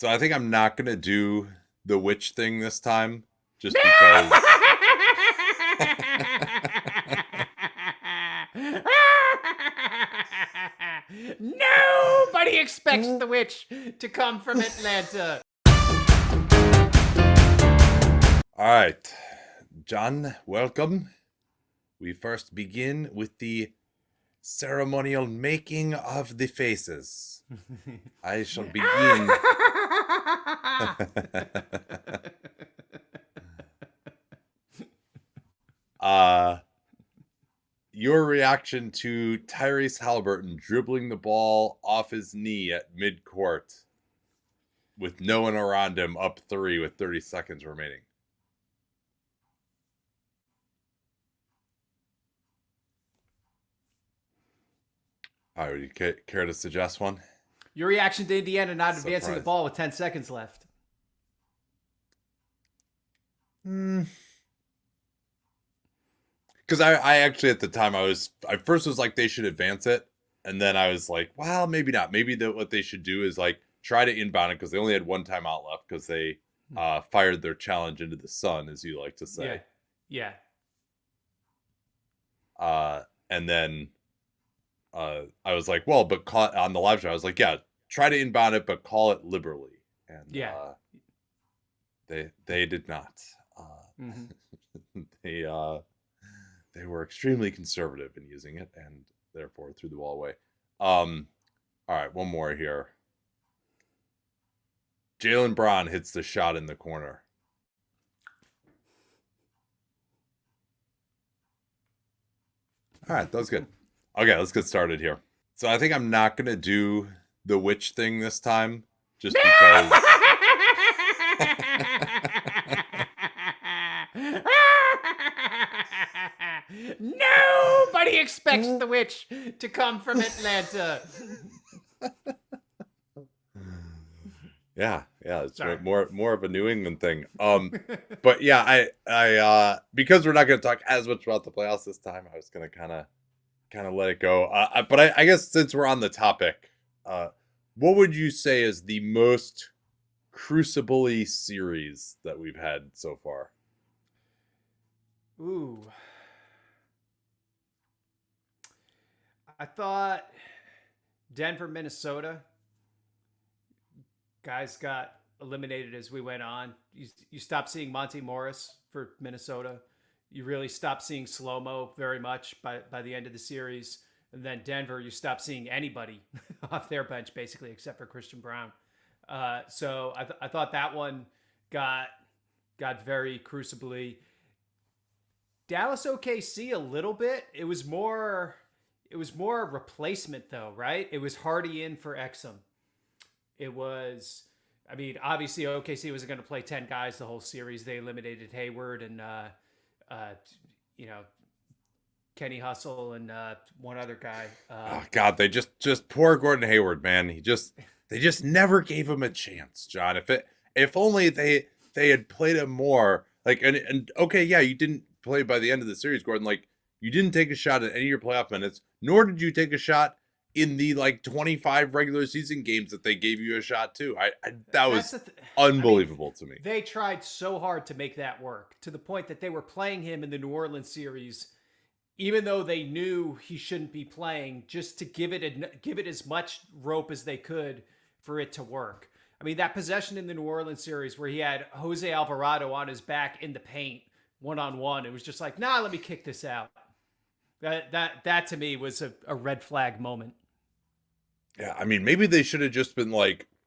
So I think I'm not going to do the witch thing this time just because. Nobody expects the witch to come from Atlanta. All right, John, welcome. We first begin with the ceremonial making of the faces. I shall begin. Your reaction to Tyrese Halliburton dribbling the ball off his knee at midcourt with no one around him, up 3 with 30 seconds remaining. All right, would you care to suggest one? Your reaction to Indiana not advancing the ball with 10 seconds left. Because I actually at the time I first was like they should advance it, and then I was like, well, maybe not. Maybe what they should do is like try to inbound it because they only had one timeout left because they fired their challenge into the sun, as you like to say. Yeah. And then I was like, well, but on the live show, I was like, yeah, try to inbound it, but call it liberally. And they did not. They were extremely conservative in using it, and therefore threw the ball away. All right, one more here. Jaylen Brown hits the shot in the corner. All right, that was good. Okay, let's get started here. So I think I'm not going to do the witch thing this time, just because... Nobody expects the witch to come from Atlanta. Yeah, it's more of a New England thing. But yeah, I because we're not going to talk as much about the playoffs this time, I was going to kind of let it go. But I guess since we're on the topic, what would you say is the most crucible-y series that we've had so far? Ooh. I thought Denver, Minnesota. Guys got eliminated as we went on. You stopped seeing Monty Morris for Minnesota. You really stopped seeing slow-mo very much by the end of the series. And then Denver, you stopped seeing anybody off their bench, basically, except for Christian Brown. So I thought that one got very crucibly. Dallas OKC a little bit. It was more a replacement though, right? It was Hardy in for Exum. It was, I mean, obviously OKC wasn't going to play 10 guys the whole series. They eliminated Hayward and, Kenny Hustle and one other guy. Oh God, they just poor Gordon Hayward, man. They just never gave him a chance, John. If only they had played him more. Like and okay, yeah, you didn't play by the end of the series, Gordon. Like you didn't take a shot at any of your playoff minutes, nor did you take a shot in the 25 regular season games that they gave you a shot to. That was unbelievable to me. They tried so hard to make that work to the point that they were playing him in the New Orleans series, even though they knew he shouldn't be playing, just to give it as much rope as they could for it to work. I mean, that possession in the New Orleans series where he had Jose Alvarado on his back in the paint, one-on-one, it was just like, nah, let me kick this out. That to me was a red flag moment. Yeah, I mean, maybe they should have just been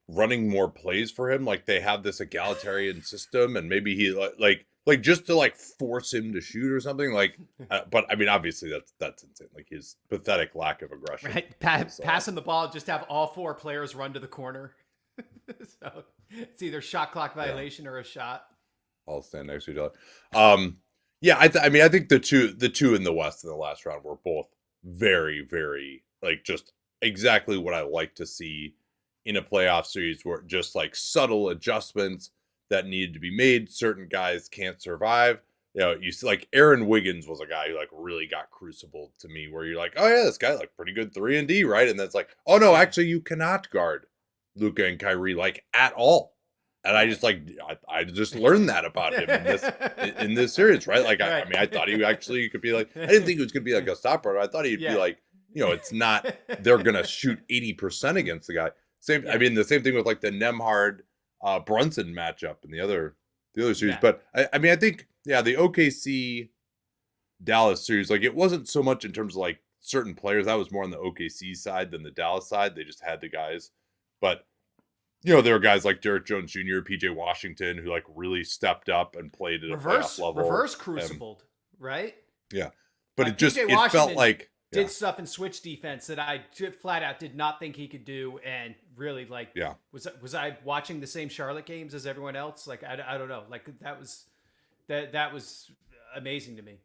running more plays for him. Like they have this egalitarian system, and maybe he like just to force him to shoot or something. But I mean, obviously that's insane. Like his pathetic lack of aggression. Right, pass him the ball, just have all 4 players run to the corner. So it's either shot clock violation or a shot. All stand next to each other. Yeah, I think the two in the West in the last round were both very, very just exactly what I like to see in a playoff series, where just subtle adjustments that needed to be made. Certain guys can't survive. You see, Aaron Wiggins was a guy who really got crucible to me, where you're like, oh yeah, this guy pretty good 3-and-D, right? And that's oh no, actually you cannot guard Luka and Kyrie like at all. And I just I just learned that about him in this series, right? Like I Right. mean I thought he actually could be like, I didn't think he was gonna be like a stopper. I thought he'd be Yeah. like, it's not they're gonna shoot 80% against the guy. Same I Yeah. mean the same thing with like the Nemhard Brunson matchup in the other series. Yeah. But I mean I think the OKC Dallas series, like it wasn't so much in terms of like certain players. That was more on the OKC side than the Dallas side. They just had the guys. But there were guys like Derek Jones Jr., PJ Washington, who like really stepped up and played at a playoff level. Reverse crucibled, right? Yeah. But Like it felt like did stuff in switch defense that I flat out did not think he could do, and really like was I watching the same Charlotte games as everyone else? Like I don't know, like that was amazing to me.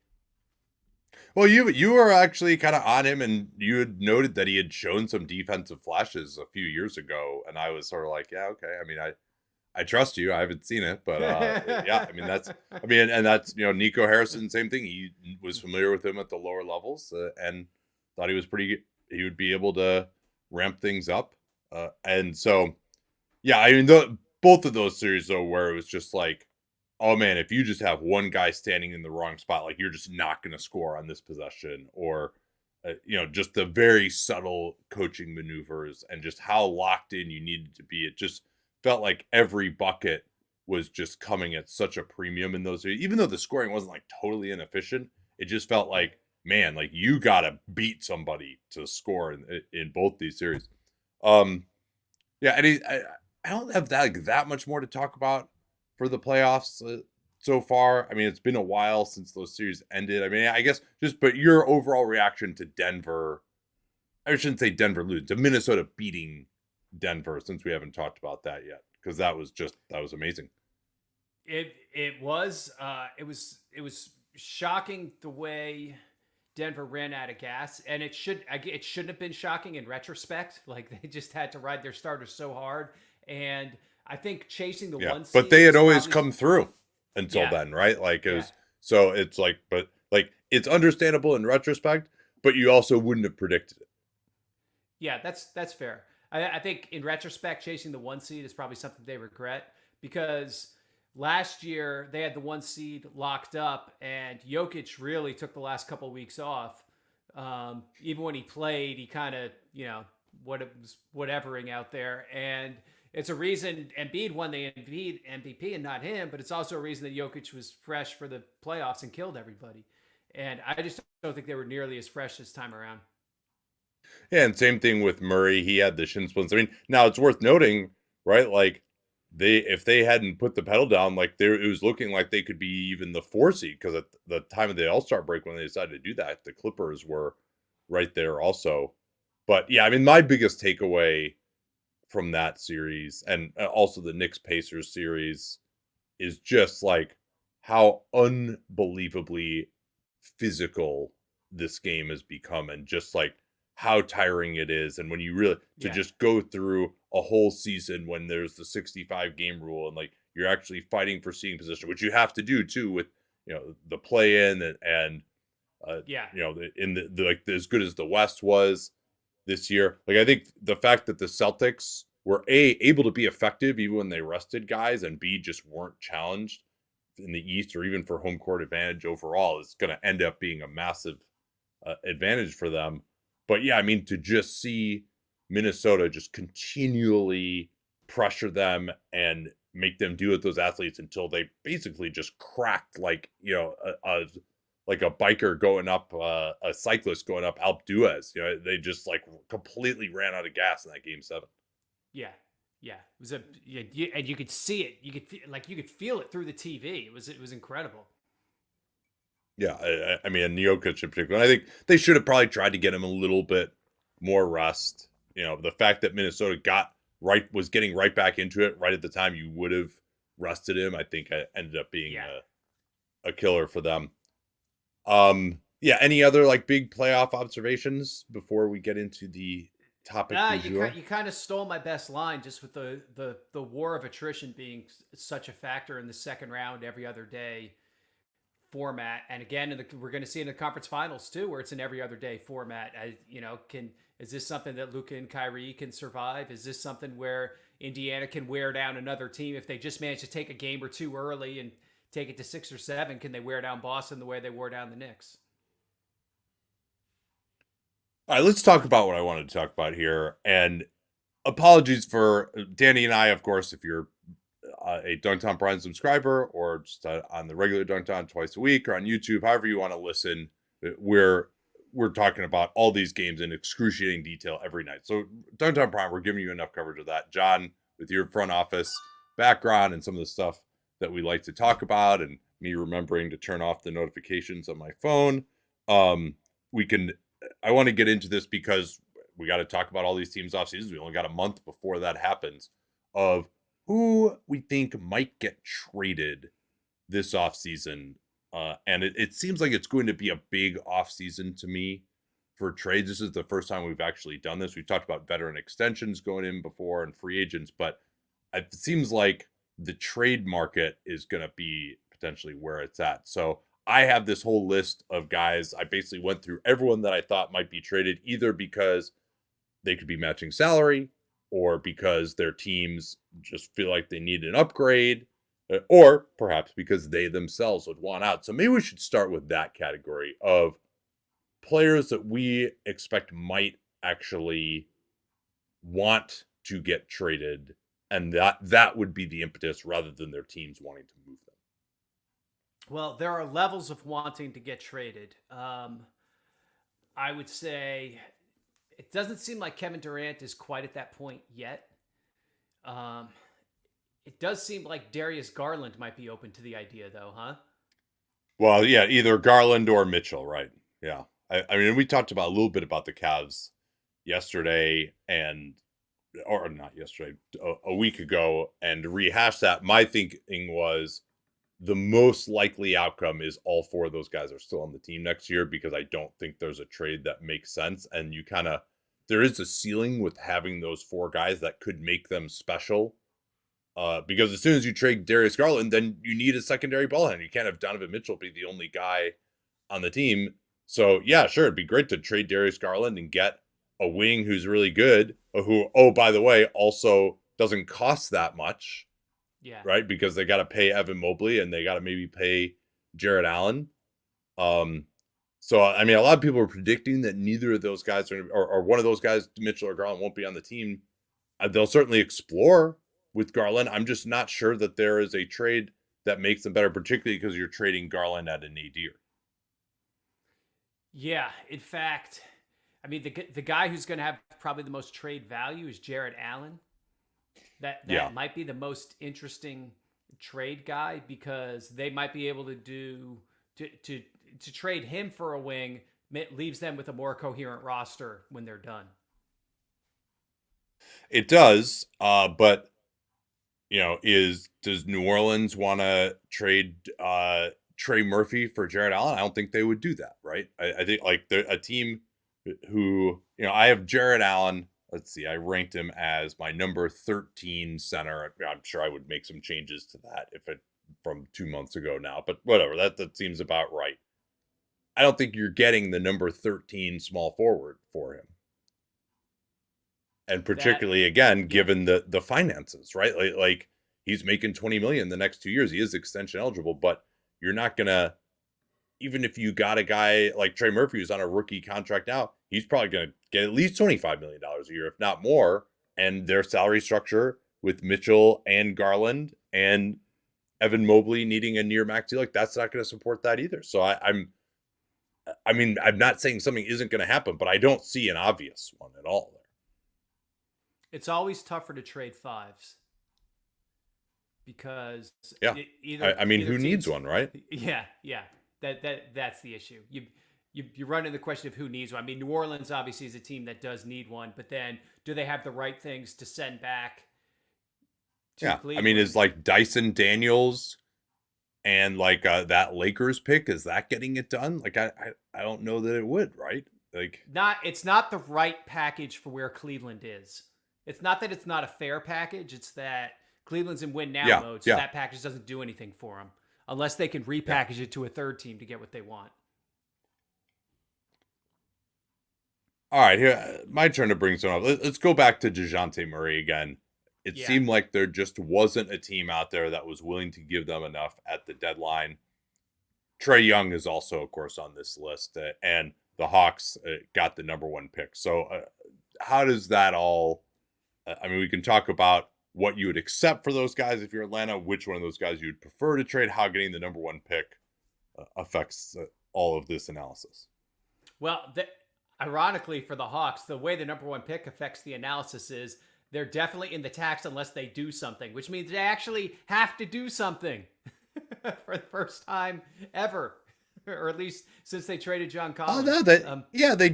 Well, you were actually kind of on him, and you had noted that he had shown some defensive flashes a few years ago, and I was sort of like, yeah, okay. I mean, I trust you. I haven't seen it, but yeah, I mean, and that's Nico Harrison, same thing. He was familiar with him at the lower levels, and thought he was he would be able to ramp things up, and so yeah, I mean, both of those series though, where it was just like, oh man, if you just have one guy standing in the wrong spot, like you're just not going to score on this possession, or just the very subtle coaching maneuvers and just how locked in you needed to be. It just felt like every bucket was just coming at such a premium in those, even though the scoring wasn't like totally inefficient. It just felt like, man, like you got to beat somebody to score in both these series. Yeah, and I don't have that much more to talk about for the playoffs so far. I mean, it's been a while since those series ended. I mean, I guess but your overall reaction to Denver, I shouldn't say Denver losing, to Minnesota beating Denver, since we haven't talked about that yet, because that was amazing. It was shocking the way Denver ran out of gas, and it shouldn't have been shocking in retrospect. Like they just had to ride their starters so hard, and I think chasing the one seed, but they had always come through until then, right? Like it was, so it's like, but like it's understandable in retrospect, but you also wouldn't have predicted it. Yeah, that's fair. I think in retrospect, chasing the one seed is probably something they regret, because last year they had the one seed locked up, and Jokic really took the last couple of weeks off. Even when he played, he kind of whatevering out there, and it's a reason Embiid won the MVP and not him, but it's also a reason that Jokic was fresh for the playoffs and killed everybody. And I just don't think they were nearly as fresh this time around. Yeah, and same thing with Murray. He had the shin splints. I mean, now it's worth noting, right? Like if they hadn't put the pedal down, like it was looking like they could be even the 4 seed, because at the time of the All-Star break when they decided to do that, the Clippers were right there also. But yeah, I mean, my biggest takeaway from that series, and also the Knicks Pacers series, is just like how unbelievably physical this game has become, and just like how tiring it is. And when you really just go through a whole season when there's the 65 game rule, and like you're actually fighting for seeding position, which you have to do too with the play in, and in the like as good as the West was this year. Like I think the fact that the Celtics were able to be effective even when they rested guys, and B, just weren't challenged in the East or even for home court advantage overall, is going to end up being a massive advantage for them. But yeah, I mean, to just see Minnesota just continually pressure them and make them deal with those athletes until they basically just cracked, like like a biker going up, a cyclist going up Alpe d'Huez. They just like completely ran out of gas in that game 7. Yeah, it was and you could see it. You could feel it through the TV. It was incredible. Yeah, I mean, Jokic in particular. I think they should have probably tried to get him a little bit more rest. The fact that Minnesota was getting right back into it right at the time you would have rested him, I think ended up being a killer for them. Yeah, any other like big playoff observations before we get into the topic du jour? You kind of stole my best line, just with the war of attrition being such a factor in the second round every other day format. And again, we're going to see in the conference finals too, where it's an every other day format. Can Is this something that Luka and Kyrie can survive? Is this something where Indiana can wear down another team if they just manage to take a game or two early and take it to 6 or 7? Can they wear down Boston the way they wore down the Knicks? All right, let's talk about what I wanted to talk about here. And apologies for Danny and I, of course, if you're a Dunktown Prime subscriber or just on the regular Dunktown twice a week or on YouTube, however you want to listen, we're talking about all these games in excruciating detail every night. So Dunktown Prime, we're giving you enough coverage of that. John, with your front office background and some of the stuff that we like to talk about, and me remembering to turn off the notifications on my phone, I want to get into this because we got to talk about all these teams off season. We only got a month before that happens of who we think might get traded this offseason. And it seems like it's going to be a big offseason to me for trades. This is the first time we've actually done this. We've talked about veteran extensions going in before and free agents, but it seems like the trade market is going to be potentially where it's at. So I have this whole list of guys. I basically went through everyone that I thought might be traded, either because they could be matching salary or because their teams just feel like they need an upgrade, or perhaps because they themselves would want out. So maybe we should start with that category of players that we expect might actually want to get traded, and that would be the impetus rather than their teams wanting to move them. Well, there are levels of wanting to get traded. I would say it doesn't seem like Kevin Durant is quite at that point yet. It does seem like Darius Garland might be open to the idea, though, huh? Well, yeah, either Garland or Mitchell, right? Yeah. I mean, we talked about a little bit about the Cavs yesterday or not yesterday, a week ago, and to rehash that, my thinking was the most likely outcome is all four of those guys are still on the team next year, because I don't think there's a trade that makes sense. And there is a ceiling with having those four guys that could make them special. Because as soon as you trade Darius Garland, then you need a secondary ball handler. You can't have Donovan Mitchell be the only guy on the team. So yeah, sure, it'd be great to trade Darius Garland and get a wing who's really good, who, oh, by the way, also doesn't cost that much. Yeah. Right? Because they got to pay Evan Mobley and they got to maybe pay Jared Allen. So, I mean, a lot of people are predicting that neither of those guys or one of those guys, Mitchell or Garland, won't be on the team. They'll certainly explore with Garland. I'm just not sure that there is a trade that makes them better, particularly because you're trading Garland at an nadir. Yeah. In fact, I mean, the guy who's going to have probably the most trade value is Jared Allen. That might be the most interesting trade guy, because they might be able to trade him for a wing, leaves them with a more coherent roster when they're done. It does, but does New Orleans want to trade Trey Murphy for Jared Allen? I don't think they would do that, right? I think like a team who, I have Jared Allen. Let's see, I ranked him as my number 13 center. I'm sure I would make some changes to that from 2 months ago now, but whatever, that seems about right. I don't think you're getting the number 13 small forward for him. And particularly, given the finances, right? Like he's making $20 million the next 2 years. He is extension eligible, but you're not gonna, even if you got a guy like Trey Murphy who's on a rookie contract now, he's probably going to get at least $25 million a year, if not more. And their salary structure with Mitchell and Garland and Evan Mobley needing a near max deal, like that's not going to support that either. So I'm not saying something isn't going to happen, but I don't see an obvious one at all there. It's always tougher to trade fives because who needs one, right? Yeah. That's the issue. You run into the question of who needs one. I mean, New Orleans obviously is a team that does need one, but then do they have the right things to send back to Cleveland? I mean, is like Dyson Daniels and like that Lakers pick, is that getting it done? Like I don't know that it would, right? Like it's not the right package for where Cleveland is. It's not that it's not a fair package, it's that Cleveland's in win now mode, so that package doesn't do anything for them unless they can repackage it to a third team to get what they want. All right, here, my turn to bring someone up. Let's go back to DeJounte Murray again. It Yeah. seemed like there just wasn't a team out there that was willing to give them enough at the deadline. Trae Young is also, of course, on this list, and the Hawks got the number 1 pick. So how does that all I mean, we can talk about what you would accept for those guys if you're Atlanta, which one of those guys you'd prefer to trade, how getting the number 1 pick affects all of this analysis. Well, ironically for the Hawks, the way the number 1 pick affects the analysis is they're definitely in the tax unless they do something, which means they actually have to do something for the first time ever, or at least since they traded John Collins. Oh no, they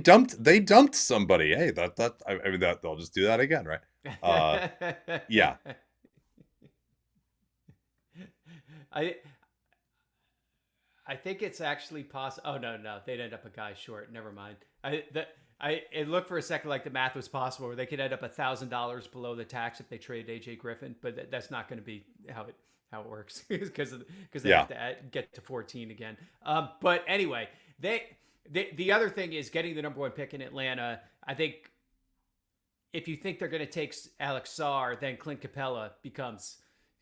dumped somebody. Hey, I mean that they'll just do that again, right? Yeah. I think it's actually possible. Oh no, they'd end up a guy short. Never mind. It looked for a second like the math was possible, where they could end up $1,000 below the tax if they traded AJ Griffin, but that's not going to be how it works because they have to get to 14 again. But anyway, the other thing is getting the number 1 pick in Atlanta. I think if you think they're going to take Alex Sarr, then Clint Capella becomes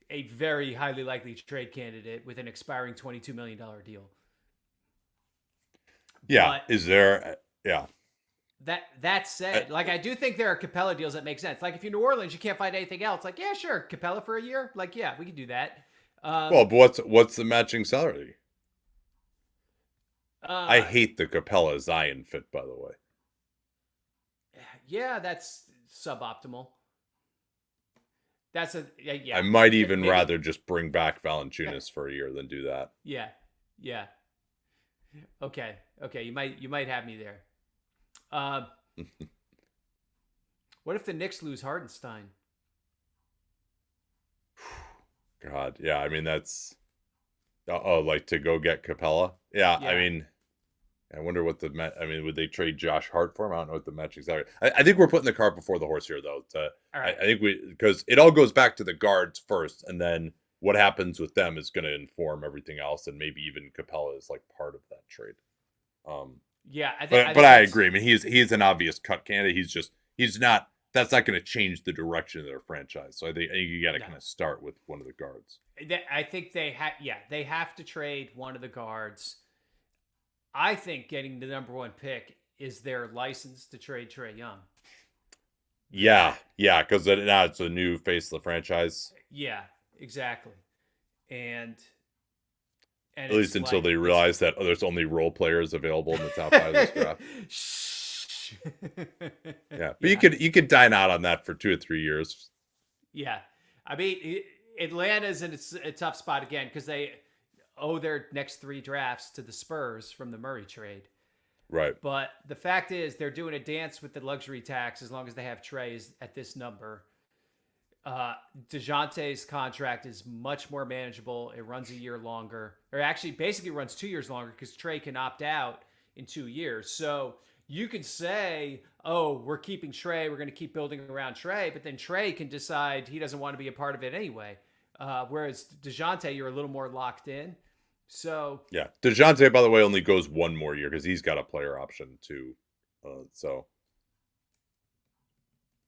a very highly likely trade candidate with an expiring $22 million deal. Yeah. But is there? Yeah. That said, like, I do think there are Capella deals that make sense. Like, if you're New Orleans, you can't find anything else. Like, yeah, sure, Capella for a year. Like, yeah, we can do that. Well, but what's the matching salary? I hate the Capella Zion fit, by the way. Yeah, that's suboptimal. Yeah. I might even rather just bring back Valanciunas for a year than do that. Yeah. Okay. You might have me there. What if the Knicks lose Hardenstein? God, yeah. I mean, that's like to go get Capella. Yeah. I mean, I wonder what would they trade Josh Hart for him? I don't know what the matching salary. I think we're putting the cart before the horse here, though. All right. I think because it all goes back to the guards first, and then what happens with them is going to inform everything else, and maybe even Capella is like part of that trade. Yeah, but I agree. I mean, he's an obvious cut candidate. He's not. That's not going to change the direction of their franchise. So I think you got to kind of start with one of the guards. I think they have to trade one of the guards. I think getting the number 1 pick is their license to trade Trae Young. Yeah, because now it's a new face of the franchise. Yeah, exactly. And at least until they realize that there's only role players available in the top 5 of this draft. Yeah, but you could dine out on that for 2 or 3 years. Yeah, I mean, Atlanta's in a tough spot again because they owe their next 3 drafts to the Spurs from the Murray trade. Right. But the fact is, they're doing a dance with the luxury tax as long as they have Trae's at this number. DeJounte's contract is much more manageable. It runs a year longer, or actually basically runs 2 years longer because Trae can opt out in 2 years. So you could say, oh, we're keeping Trae, we're going to keep building around Trae, but then Trae can decide he doesn't want to be a part of it anyway. Whereas DeJounte, you're a little more locked in. So yeah, DeJounte, by the way, only goes 1 more year because he's got a player option too. So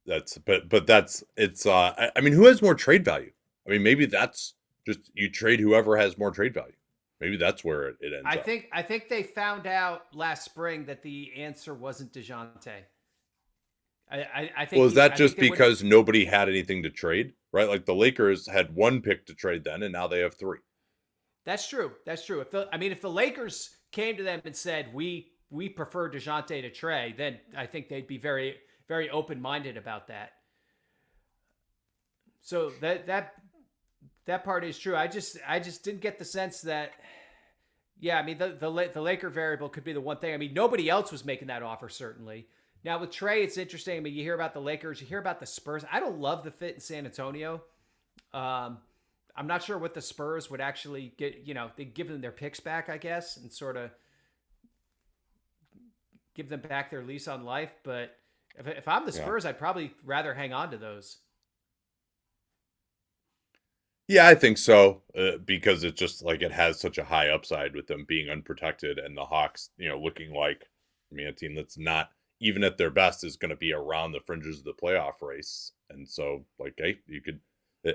that's I mean, who has more trade value? I mean, maybe that's just you trade whoever has more trade value. Maybe that's where it ends up. I think they found out last spring that the answer wasn't DeJounte. I think. Well, is that just because nobody had anything to trade, right? Like the Lakers had 1 pick to trade then, and now they have 3. That's true. If the Lakers came to them and said we prefer DeJounte to Trae, then I think they'd be very, very open-minded about that. So that part is true. I just didn't get the sense that. Yeah, I mean the Laker variable could be the one thing. I mean nobody else was making that offer certainly. Now with Trae, it's interesting. I mean you hear about the Lakers, you hear about the Spurs. I don't love the fit in San Antonio. I'm not sure what the Spurs would actually get. They give them their picks back, I guess, and sort of give them back their lease on life. But if I'm the Spurs, I'd probably rather hang on to those. Yeah, I think so, because it's just like it has such a high upside with them being unprotected and the Hawks, looking like, I mean, a team that's not even at their best, is going to be around the fringes of the playoff race. And so, like, hey, you could.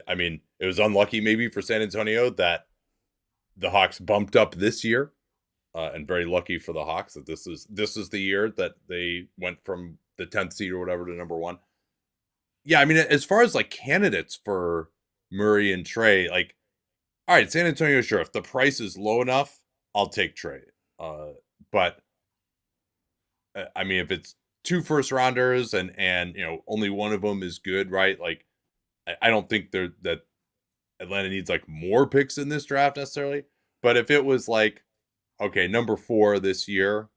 I mean, it was unlucky maybe for San Antonio that the Hawks bumped up this year, and very lucky for the Hawks that this is the year that they went from the 10th seed or whatever to number one. Yeah, I mean, as far as like candidates for Murray and Trey, like, all right, San Antonio, sure, if the price is low enough, I'll take Trey. But I mean, if it's 2 first rounders and only one of them is good, right? Like, I don't think that Atlanta needs like more picks in this draft necessarily. But if it was like, okay, number 4 this year,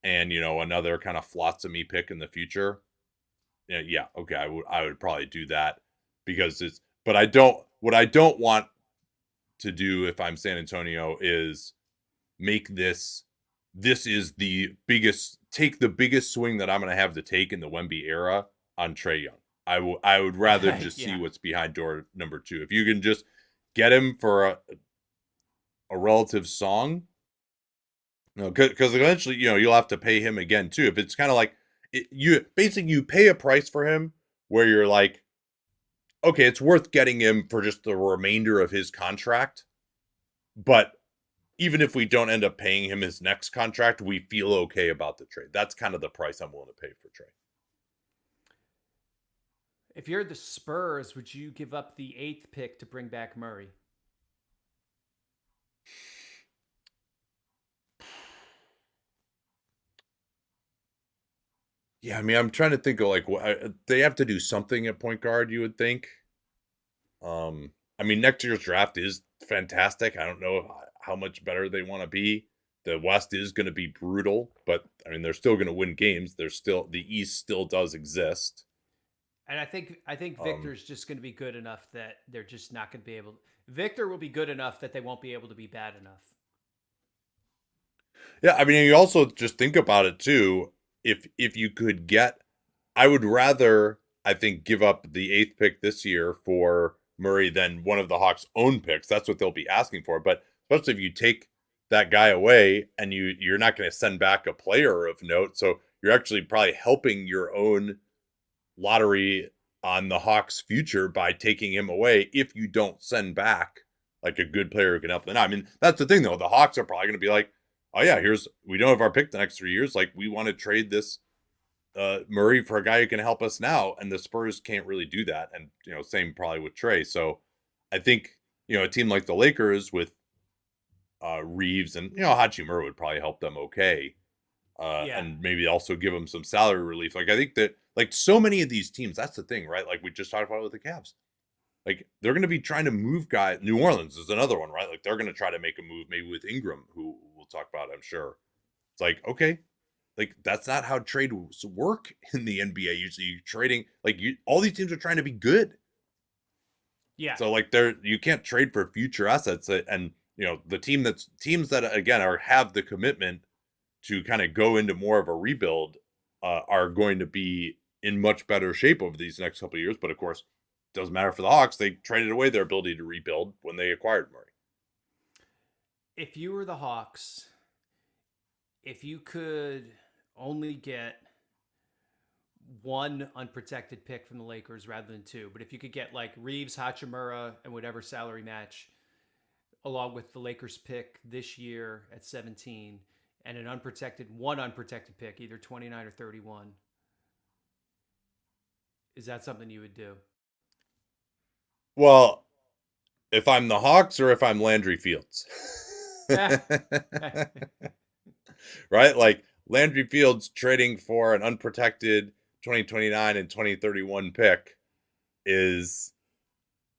and another kind of flotsamy pick in the future, yeah, okay, I would probably do that because it's. But what I don't want to do if I'm San Antonio is make this is the biggest swing that I'm going to have to take in the Wemby era on Trae Young. I would rather just see Yeah. what's behind door number 2. If you can just get him for a relative song, because eventually you'll have to pay him again too. If it's kind of like you pay a price for him where you're like, okay, it's worth getting him for just the remainder of his contract, but even if we don't end up paying him his next contract, we feel okay about the trade. That's kind of the price I'm willing to pay for Trey. If you're the Spurs, would you give up the 8th pick to bring back Murray? Yeah, I mean, I'm trying to think of like they have to do something at point guard. You would think. I mean, next year's draft is fantastic. I don't know how much better they want to be. The West is going to be brutal, but I mean, they're still going to win games. The East still does exist. And I think Victor's just going to be good enough that they're just not going to be able. Victor will be good enough that they won't be able to be bad enough. Yeah, I mean, you also just think about it too. If you could get, I would rather, I think, give up the 8th pick this year for Murray than one of the Hawks' own picks. That's what they'll be asking for. But especially if you take that guy away and you're not going to send back a player of note, so you're actually probably helping your own lottery on the Hawks' future by taking him away if you don't send back like a good player who can help them. I mean, that's the thing though. The Hawks are probably going to be like, oh yeah, we don't have our pick the next 3 years. Like, we want to trade this Murray for a guy who can help us now, and the Spurs can't really do that. And same probably with Trey. So I think a team like the Lakers with Reeves and Hachimura would probably help them okay, Yeah. and maybe also give them some salary relief. Like, I think that like so many of these teams, that's the thing, right? Like we just talked about with the Cavs. Like, they're going to be trying to move guys. New Orleans is another one, right? Like, they're going to try to make a move maybe with Ingram, who we'll talk about, I'm sure. It's like, okay, like that's not how trades work in the NBA. Usually, you're trading all these teams are trying to be good. Yeah. So like you can't trade for future assets, and the teams that again have the commitment to kind of go into more of a rebuild are going to be in much better shape over these next couple of years. But of course, it doesn't matter for the Hawks. They traded away their ability to rebuild when they acquired Murray. If you were the Hawks, if you could only get one unprotected pick from the Lakers rather than 2, but if you could get like Reeves, Hachimura, and whatever salary match, along with the Lakers pick this year at 17, and one unprotected pick, either 29 or 31, is that something you would do? Well, if I'm the Hawks or if I'm Landry Fields. Right? Like, Landry Fields trading for an unprotected 2029 and 2031 pick is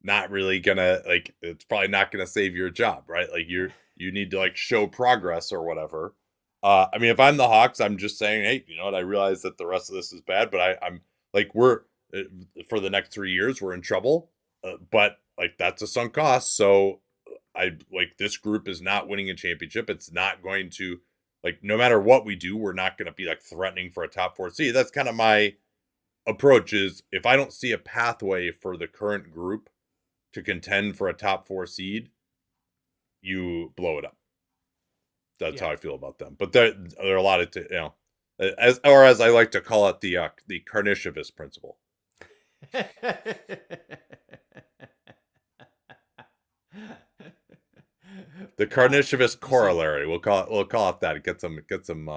not really gonna, like, it's probably not gonna save your job, right? Like, you need to like show progress or whatever. I mean, if I'm the Hawks, I'm just saying, hey, you know what? I realize that the rest of this is bad, but I'm like, we're for the next 3 years, we're in trouble. But like, that's a sunk cost. So I like, this group is not winning a championship. It's not going to, like, no matter what we do, we're not going to be like threatening for a top 4 seed. That's kind of my approach. Is if I don't see a pathway for the current group to contend for a top 4 seed, you blow it up. That's how I feel about them. But there are a lot of as I like to call it, the Carnivorous principle. The Carnivorous corollary. We'll call it that. Get some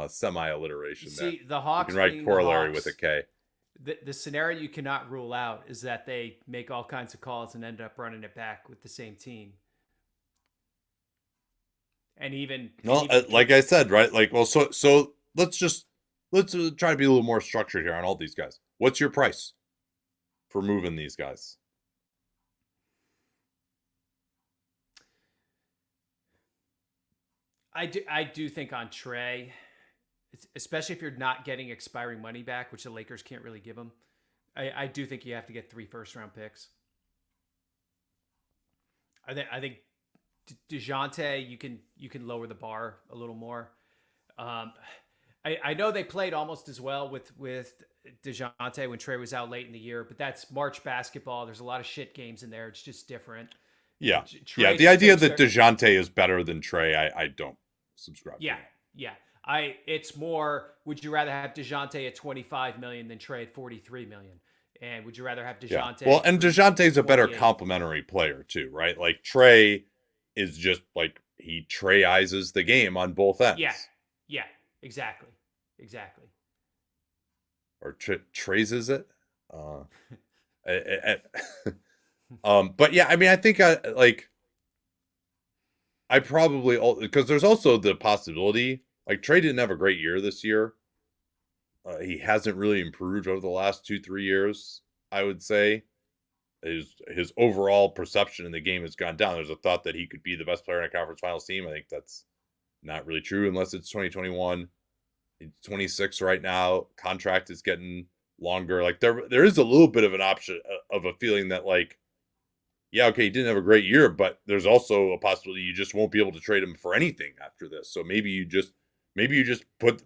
semi alliteration there. See, the You Hawks can write being the corollary Hawks, with a K. the scenario you cannot rule out is that they make all kinds of calls and end up running it back with the same team. And even like I said, right? Like, well, so let's try to be a little more structured here on all these guys. What's your price for moving these guys? I do think on Trey, especially if you're not getting expiring money back, which the Lakers can't really give them. I do think you have to get 3 first-round picks. I think DeJounte, you can lower the bar a little more. I know they played almost as well with DeJounte when Trey was out late in the year, but that's March basketball. There's a lot of shit games in there. It's just different. Yeah, yeah. The idea that DeJounte is better than Trey, I don't subscribe. Yeah, yeah. It's more. Would you rather have DeJounte at $25 million than Trey at $43 million? And would you rather have DeJounte? Yeah. Well, and DeJounte's a better complementary player too, right? Like Trey is just like he Treyizes the game on both ends. Yeah, exactly. Or Treyzes it. But yeah, I mean, I think I probably, because there's also the possibility, like Trey didn't have a great year this year. He hasn't really improved over the last 2-3 years, I would say. His overall perception in the game has gone down. There's a thought that he could be the best player in a conference finals team. I think that's not really true unless it's 2021. He's 26 right now. Contract is getting longer. Like there is a little bit of an option of a feeling that like, yeah, okay, he didn't have a great year, but there's also a possibility you just won't be able to trade him for anything after this. So maybe you just put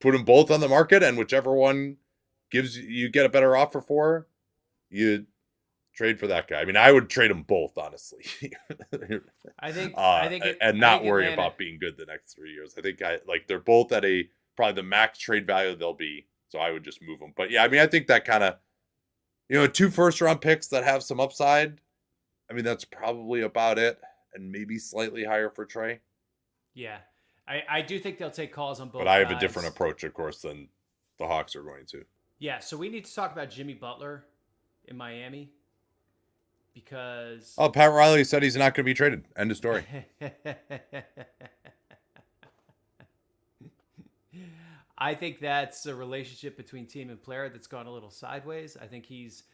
them both on the market, and whichever one gives you get a better offer for, you trade for that guy. I mean, I would trade them both, honestly. I think not worry about being good the next 3 years. I think they're both at probably the max trade value they'll be. So I would just move them. But yeah, I mean, I think that kind of, 2 first-round picks that have some upside. I mean, that's probably about it, and maybe slightly higher for Trey. Yeah, I do think they'll take calls on both. But I have a different approach, of course, than the Hawks are going to. Yeah, so we need to talk about Jimmy Butler in Miami because Pat Riley said he's not going to be traded. End of story. I think that's a relationship between team and player that's gone a little sideways. I think he's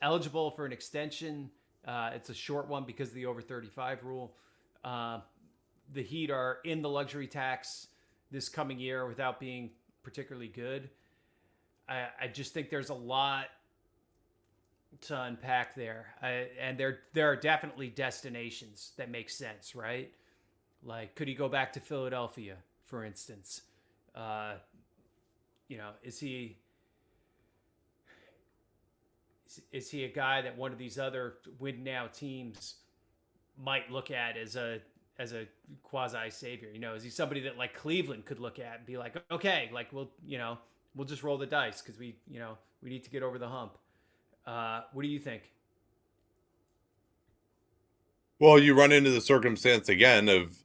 eligible for an extension. It's a short one because of the over 35 rule. The Heat are in the luxury tax this coming year without being particularly good. I just think there's a lot to unpack there. And there are definitely destinations that make sense, right? Like, could he go back to Philadelphia, for instance? Is he a guy that one of these other win now teams might look at as a quasi savior? Is he somebody that like Cleveland could look at and be like, okay, like we'll just roll the dice because we need to get over the hump. What do you think? Well, you run into the circumstance again of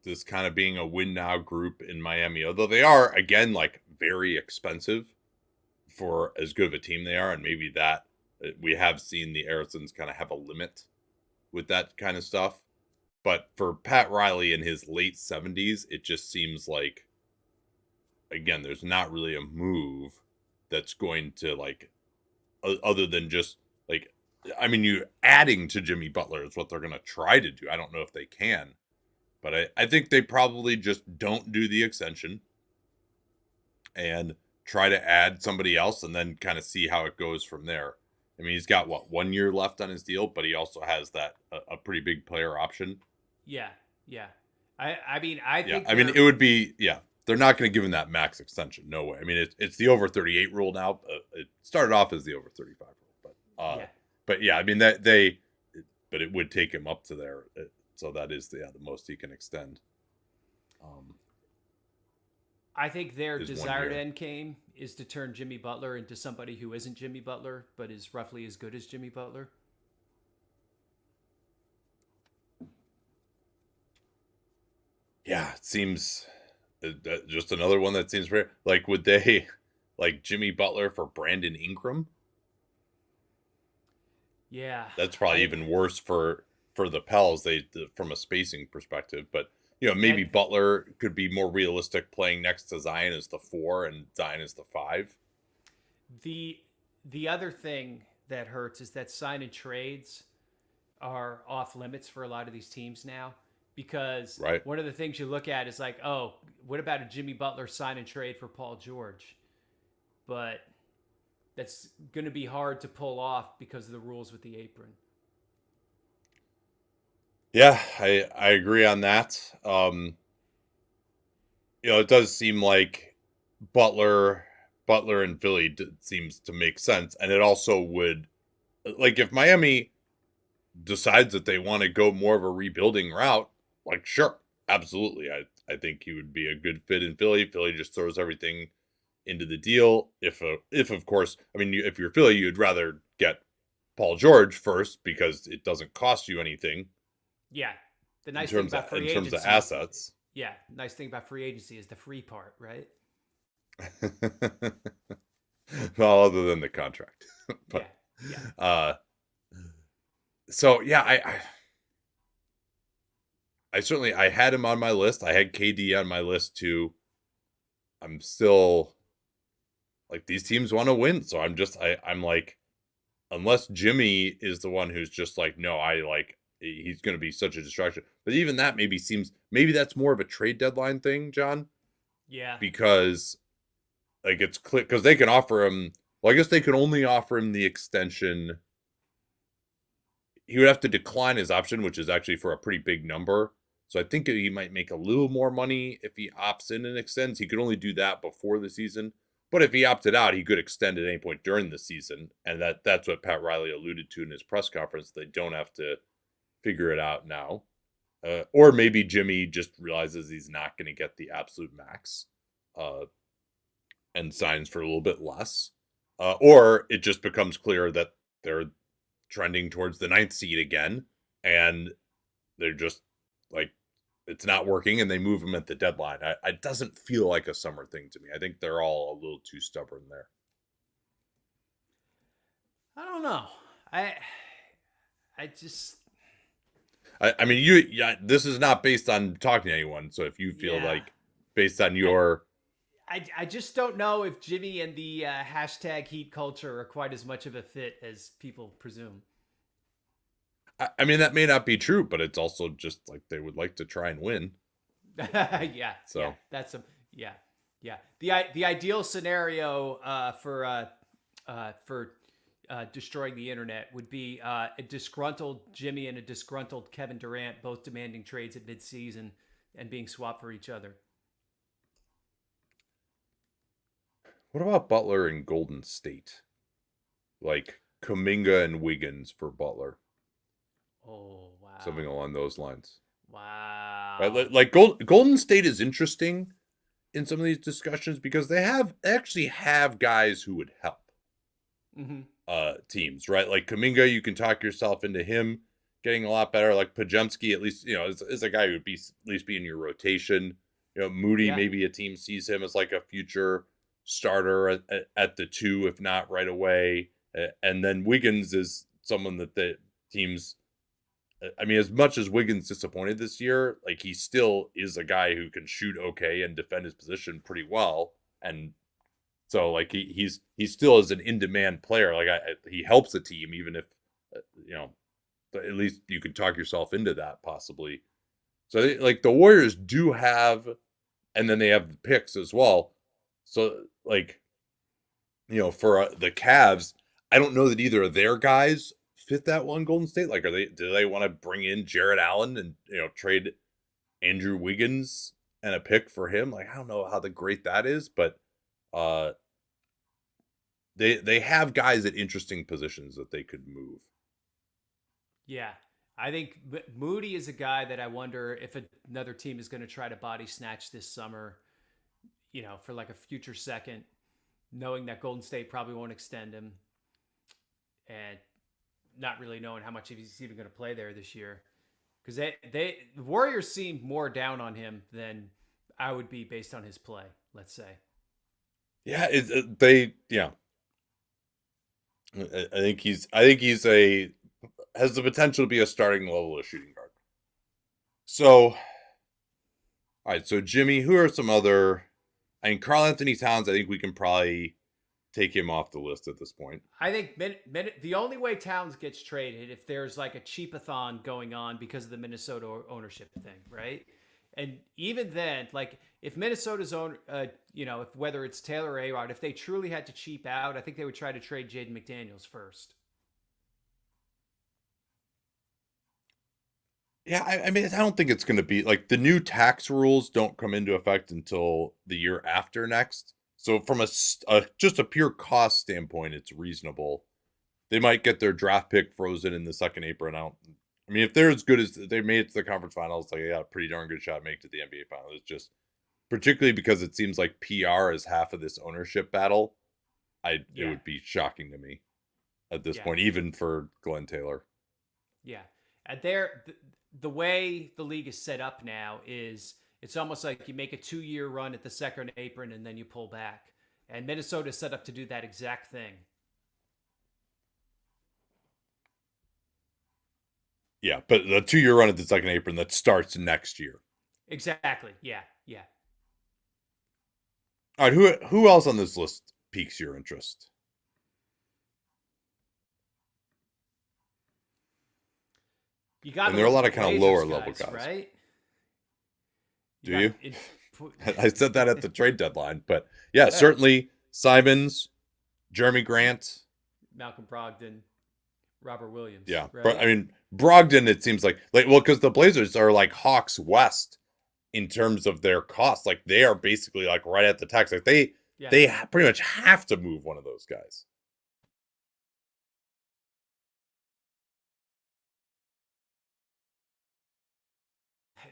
this kind of being a win now group in Miami, although they are again like very expensive for as good of a team they are, and maybe that we have seen the Arizons kind of have a limit with that kind of stuff. But for Pat Riley in his late 70s, it just seems like, again, there's not really a move that's going to like, other than just like, I mean, you adding to Jimmy Butler is what they're going to try to do. I don't know if they can, but I think they probably just don't do the extension and try to add somebody else and then kind of see how it goes from there. I mean, he's got 1 year left on his deal, but he also has that a pretty big player option. Yeah. I think it would be, they're not going to give him that max extension. No way. I mean, it's the over 38 rule now. It started off as the over 35 rule, but I mean but it would take him up to there. So that is the most he can extend. I think their is 1 desired year. end game is to turn Jimmy Butler into somebody who isn't Jimmy Butler, but is roughly as good as Jimmy Butler. Yeah, it seems just another one that seems very like would they like Jimmy Butler for Brandon Ingram? Yeah, That's probably I even worse for the Pels. From a spacing perspective, but maybe that Butler could be more realistic playing next to Zion as the 4 and Zion as the 5. the the other thing that hurts is that sign and trades are off limits for a lot of these teams now because Right. one of the things you look at is like, oh, what about a Jimmy Butler sign and trade for Paul George? But that's going to be hard to pull off because of the rules with the apron. Yeah, I agree on that. It does seem like Butler Butler and Philly seems to make sense, and it also would like if Miami decides that they want to go more of a rebuilding route, like sure, absolutely. I think he would be a good fit in Philly. Philly just throws everything into the deal. If of course, I mean, if you're Philly, you'd rather get Paul George first because it doesn't cost you anything Yeah. The in nice thing terms of about in free terms of agency, assets. yeah, nice thing about free agency is the free part, right? Well, other than the contract, Yeah. but Yeah. uh, so yeah, I certainly I had him on my list. I had KD on my list too. I'm still like these teams want to win, so I'm like unless Jimmy is the one who's just like no, I like he's going to be such a distraction. But even that maybe that's more of a trade deadline thing, John, Yeah. because like it's clear because they can offer him. Well, I guess they can only offer him the extension. He would have to decline his option, which is actually for a pretty big number. So I think he might make a little more money if he opts in and extends. He could only do that before the season. But if he opted out, he could extend at any point during the season. And that's what Pat Riley alluded to in his press conference. They don't have to figure it out now. Or maybe Jimmy just realizes he's not going to get the absolute max uh, and signs for a little bit less. Or it just becomes clear that they're trending towards the 9th seed again, and they're just like it's not working, and they move him at the deadline. It doesn't feel like a summer thing to me. I think they're all a little too stubborn there. I don't know. I I just I mean, yeah, this is not based on talking to anyone. So if you feel yeah. like based on I your, I just don't know if Jimmy and the hashtag heat culture are quite as much of a fit as people presume. I mean, that may not be true, but it's also just like they would like to try and win. Yeah, yeah, So that's a yeah, yeah. The ideal scenario for destroying the internet would be a disgruntled Jimmy and a disgruntled Kevin Durant both demanding trades at midseason and being swapped for each other. what about Butler and Golden State? Like Kuminga and Wiggins for Butler, Oh something wow, along those lines. Right, wow. like Golden State is interesting in some of these discussions because they actually have guys who would help Hmm. teams, right? Like Kuminga, you can talk yourself into him getting a lot better. Like Pajemski, at least is a guy who would be at least be in your rotation. Moody, Yeah, maybe a team sees him as like a future starter at the 2, if not right away. And then Wiggins is someone that the teams. I mean, as much as Wiggins disappointed this year, like he still is a guy who can shoot okay and defend his position pretty well. And so like he still is an in demand player. Like he helps the team, even if uh, you know at least you could talk yourself into that possibly. So like the Warriors do have, and then they have the picks as well. So like for the Cavs, I don't know that either of their guys fit that one Golden State. Like, do they want to bring in Jared Allen and trade Andrew Wiggins and a pick for him? Like, I don't know how the great that is, but uh, they have guys at interesting positions that they could move. yeah. I think Moody is a guy that I wonder if another team is going to try to body snatch this summer. for like a future second, knowing that Golden State probably won't extend him, and not really knowing how much he's even going to play there this year. Because the Warriors seem more down on him than I would be based on his play, let's say. Yeah, I think he's has the potential to be a starting level of shooting guard. So, all right, so Jimmy, who are some other? I mean, Karl Anthony Towns. I think we can probably take him off the list at this point. I think the only way Towns gets traded if there's like a cheapathon going on because of the Minnesota ownership thing, right? And even then, like if Minnesota's own, if whether it's Taylor or A-Rod, if they truly had to cheap out, I think they would try to trade Jaden McDaniels first. Yeah, I mean, I don't think it's going to be like the new tax rules don't come into effect until the year after next. So from just a pure cost standpoint, it's reasonable. They might get their draft pick frozen in the second apron. I mean, if they're as good as they made it to the conference finals, like they got a pretty darn good shot to make it to the NBA finals. It's just particularly because it seems like PR is half of this ownership battle. It would be shocking to me at this point, even for Glenn Taylor. Yeah, and the way the league is set up now is it's almost like you make a 2-year run at the second apron and then you pull back. And Minnesota is set up to do that exact thing. Yeah, but the 2-year run at the second apron that starts next year. Exactly. Yeah. All right, who else on this list piques your interest? You got. And there are a lot of kind of lower level guys, right? Do you? I said that at the trade deadline, but yeah, right. Certainly Simons, Jeremy Grant, Malcolm Brogdon, Robert Williams. Yeah, right? I mean Brogdon. It seems like because the Blazers are like Hawks West in terms of their costs. Like they are basically like right at the tax. Like they pretty much have to move one of those guys.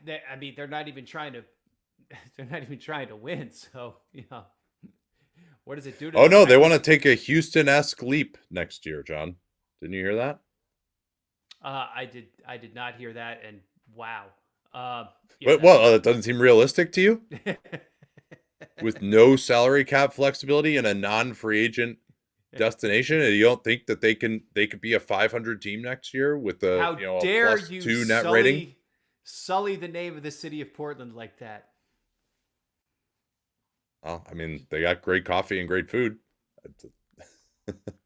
They're not even trying to. They're not even trying to win. So what does it do to? Oh no, they want to take a Houston-esque leap next year, John. Didn't you hear that? I did not hear that, and wow. That doesn't seem realistic to you? With no salary cap flexibility and a non-free agent destination, and you don't think that they could be a 500 team next year with a How dare you +2 net rating? Sully the name of the city of Portland like that. Oh, I mean, they got great coffee and great food.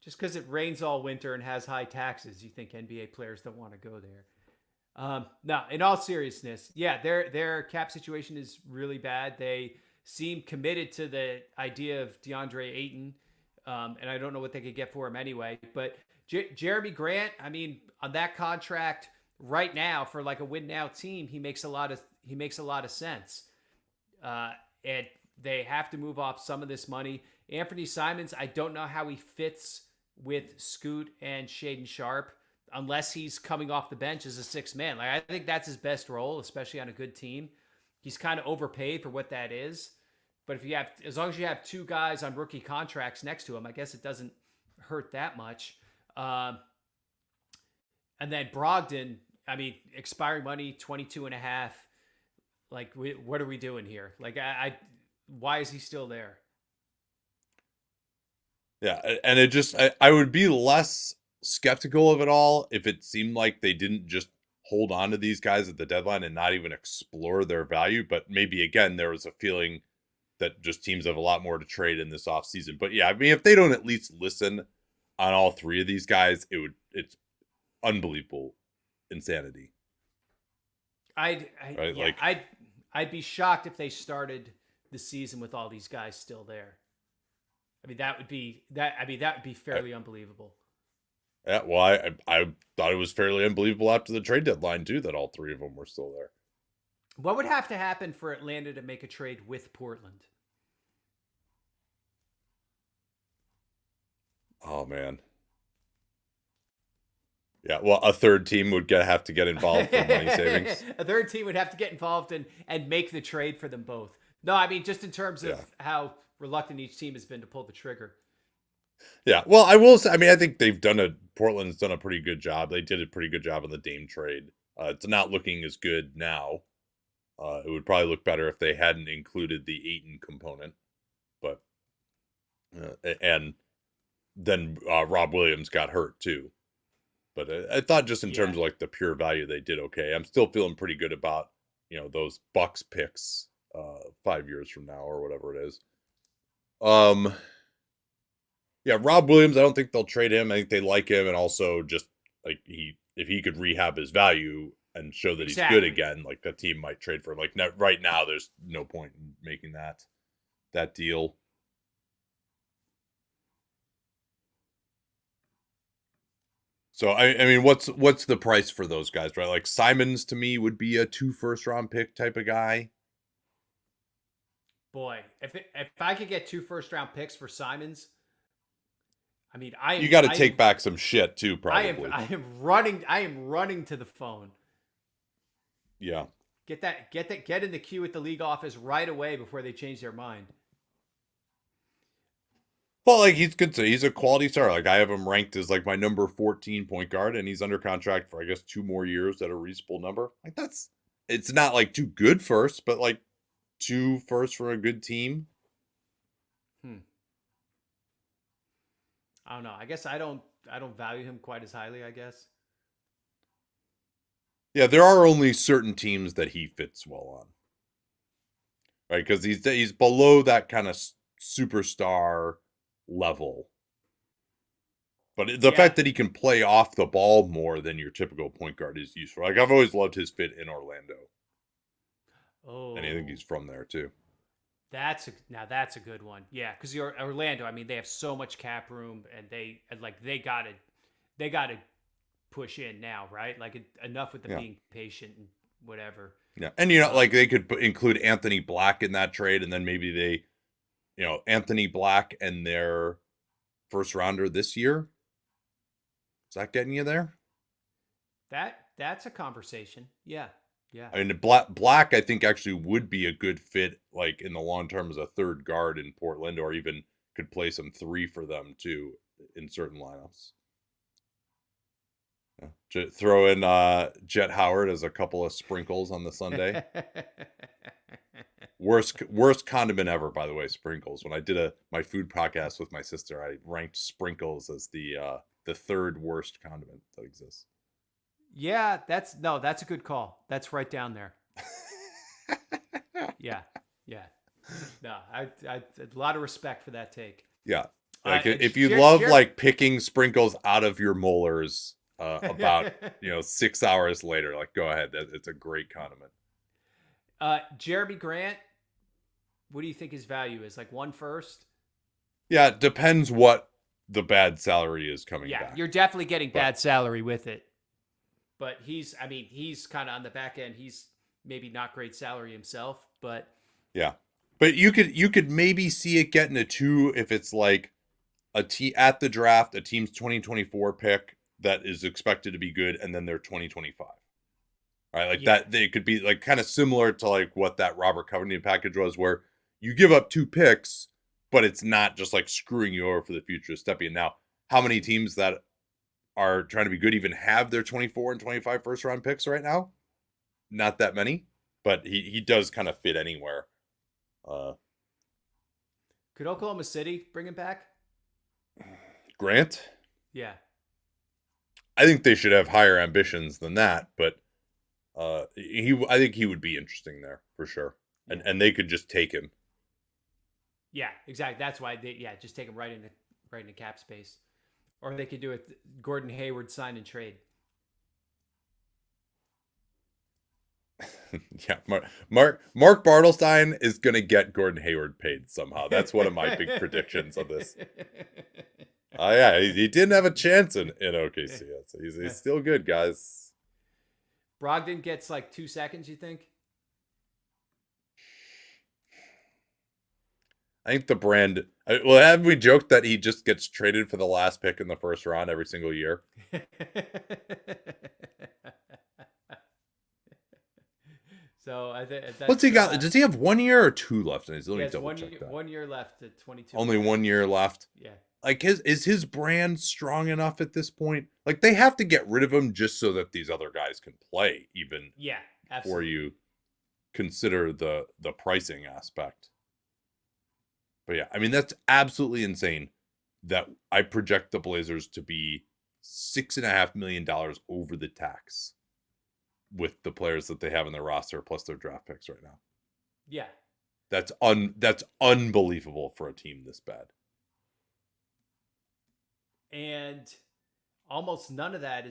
Just because it rains all winter and has high taxes, you think NBA players don't want to go there? No, in all seriousness, yeah, their cap situation is really bad. They seem committed to the idea of DeAndre Ayton, and I don't know what they could get for him anyway. But Jeremy Grant, I mean, on that contract right now for like a win now team, he makes a lot of sense. And they have to move off some of this money. Anthony Simons, I don't know how he fits with Scoot and Shaedon Sharpe unless he's coming off the bench as a sixth man. Like I think that's his best role, especially on a good team. He's kind of overpaid for what that is. But as long as you have two guys on rookie contracts next to him, I guess it doesn't hurt that much. And then Brogdon, I mean, expiring money, 22 and a half. Like, what are we doing here? Like, why is he still there? Yeah, and I would be less skeptical of it all if it seemed like they didn't just hold on to these guys at the deadline and not even explore their value. But maybe, again, there was a feeling that just teams have a lot more to trade in this offseason. But yeah, I mean, if they don't at least listen on all three of these guys, it's unbelievable insanity. I'd be shocked if they started the season with all these guys still there. I mean, that would be fairly unbelievable. Yeah, well, I thought it was fairly unbelievable after the trade deadline too that all three of them were still there. What would have to happen for Atlanta to make a trade with Portland? Oh man. Yeah, well, a third team would have to get involved for money savings. A third team would have to get involved and make the trade for them both. No, I mean just in terms of Yeah. how reluctant each team has been to pull the trigger. Yeah. Well, I will say, I mean, I think Portland's done a pretty good job. They did a pretty good job on the Dame trade. It's not looking as good now. It would probably look better if they hadn't included the Ayton component, but and then Rob Williams got hurt too. But I thought just in Yeah. terms of like the pure value, they did okay. I'm still feeling pretty good about those Bucks picks 5 years from now or whatever it is. Yeah, Rob Williams. I don't think they'll trade him. I think they like him, and also just like if he could rehab his value and show that he's good Exactly. again, like the team might trade for him. Like right now, there's no point in making that deal. So I mean, what's the price for those guys, right? Like Simons to me would be a 2 first-round pick type of guy. Boy, if I could get 2 first-round picks for Simons, I mean, You got to take back some shit too, probably. I am running to the phone. Yeah. Get in the queue at the league office right away before they change their mind. Well, like he's good. He's a quality star. Like I have him ranked as like my number 14 point guard, and he's under contract for I guess 2 more years at a reasonable number. Like it's not like 2 good firsts, but like 2 firsts for a good team. I don't know. I guess I don't value him quite as highly, I guess. Yeah, there are only certain teams that he fits well on. Right? Because he's below that kind of superstar level. But the fact that he can play off the ball more than your typical point guard is useful. Like I've always loved his fit in Orlando. Oh. And I think he's from there too. That's a good one. Yeah, because you're Orlando. I mean, they have so much cap room, and they gotta push in now, right? Like enough with the being patient and whatever. Yeah, and like they could include Anthony Black in that trade, and then maybe they, Anthony Black and their first rounder this year. Is that getting you there? That's a conversation. Yeah. Yeah. I mean, Black, I think actually would be a good fit, like in the long term as a third guard in Portland, or even could play some 3 for them too in certain lineups. Yeah. Throw in Jet Howard as a couple of sprinkles on the Sunday. Worst condiment ever, by the way. Sprinkles. When I did my food podcast with my sister, I ranked sprinkles as the 3rd worst condiment that exists. Yeah, that's a good call. That's right down there. Yeah. No, I a lot of respect for that take. Yeah. Like if you love like picking sprinkles out of your molars about 6 hours later, like go ahead. It's a great condiment. Jeremy Grant, what do you think his value is? Like 1 first? Yeah, it depends what the bad salary is coming back. Yeah, you're definitely getting bad salary with it. But he's kind of on the back end. He's maybe not great salary himself, but yeah. But you could maybe see it getting a 2 if it's like at the draft, a team's 2024 pick that is expected to be good, and then their 2025. All right, like that they could be like kind of similar to like what that Robert Covington package was, where you give up 2 picks, but it's not just like screwing you over for the future of stepping in. Now, how many teams that are trying to be good even have their 24 and 25 first round picks right now? Not that many, but he does kind of fit anywhere. Could Oklahoma City bring him back? Grant? Yeah. I think they should have higher ambitions than that, but I think he would be interesting there for sure. And they could just take him. Yeah, exactly. That's why just take him right into cap space. Or they could do it Gordon Hayward sign and trade. Yeah, Mark Bartelstein is going to get Gordon Hayward paid somehow. That's one of my big predictions of this. Yeah, he didn't have a chance in OKC. He's still good, guys. Brogdon gets like 2 seconds, you think? I think the brand. Well, have we joked that he just gets traded for the last pick in the first round every single year? So I think that's What's he got? Does he have 1 year or 2 left? Let me has double check that. 1 year left at 22. Only 1 year left. Yeah. Like is his brand strong enough at this point? Like they have to get rid of him just so that these other guys can play, even Yeah, before absolutely. you consider the pricing aspect. But yeah, I mean that's absolutely insane that I project the Blazers to be $6.5 million over the tax with the players that they have in their roster plus their draft picks right now. Yeah. That's unbelievable for a team this bad. And almost none of that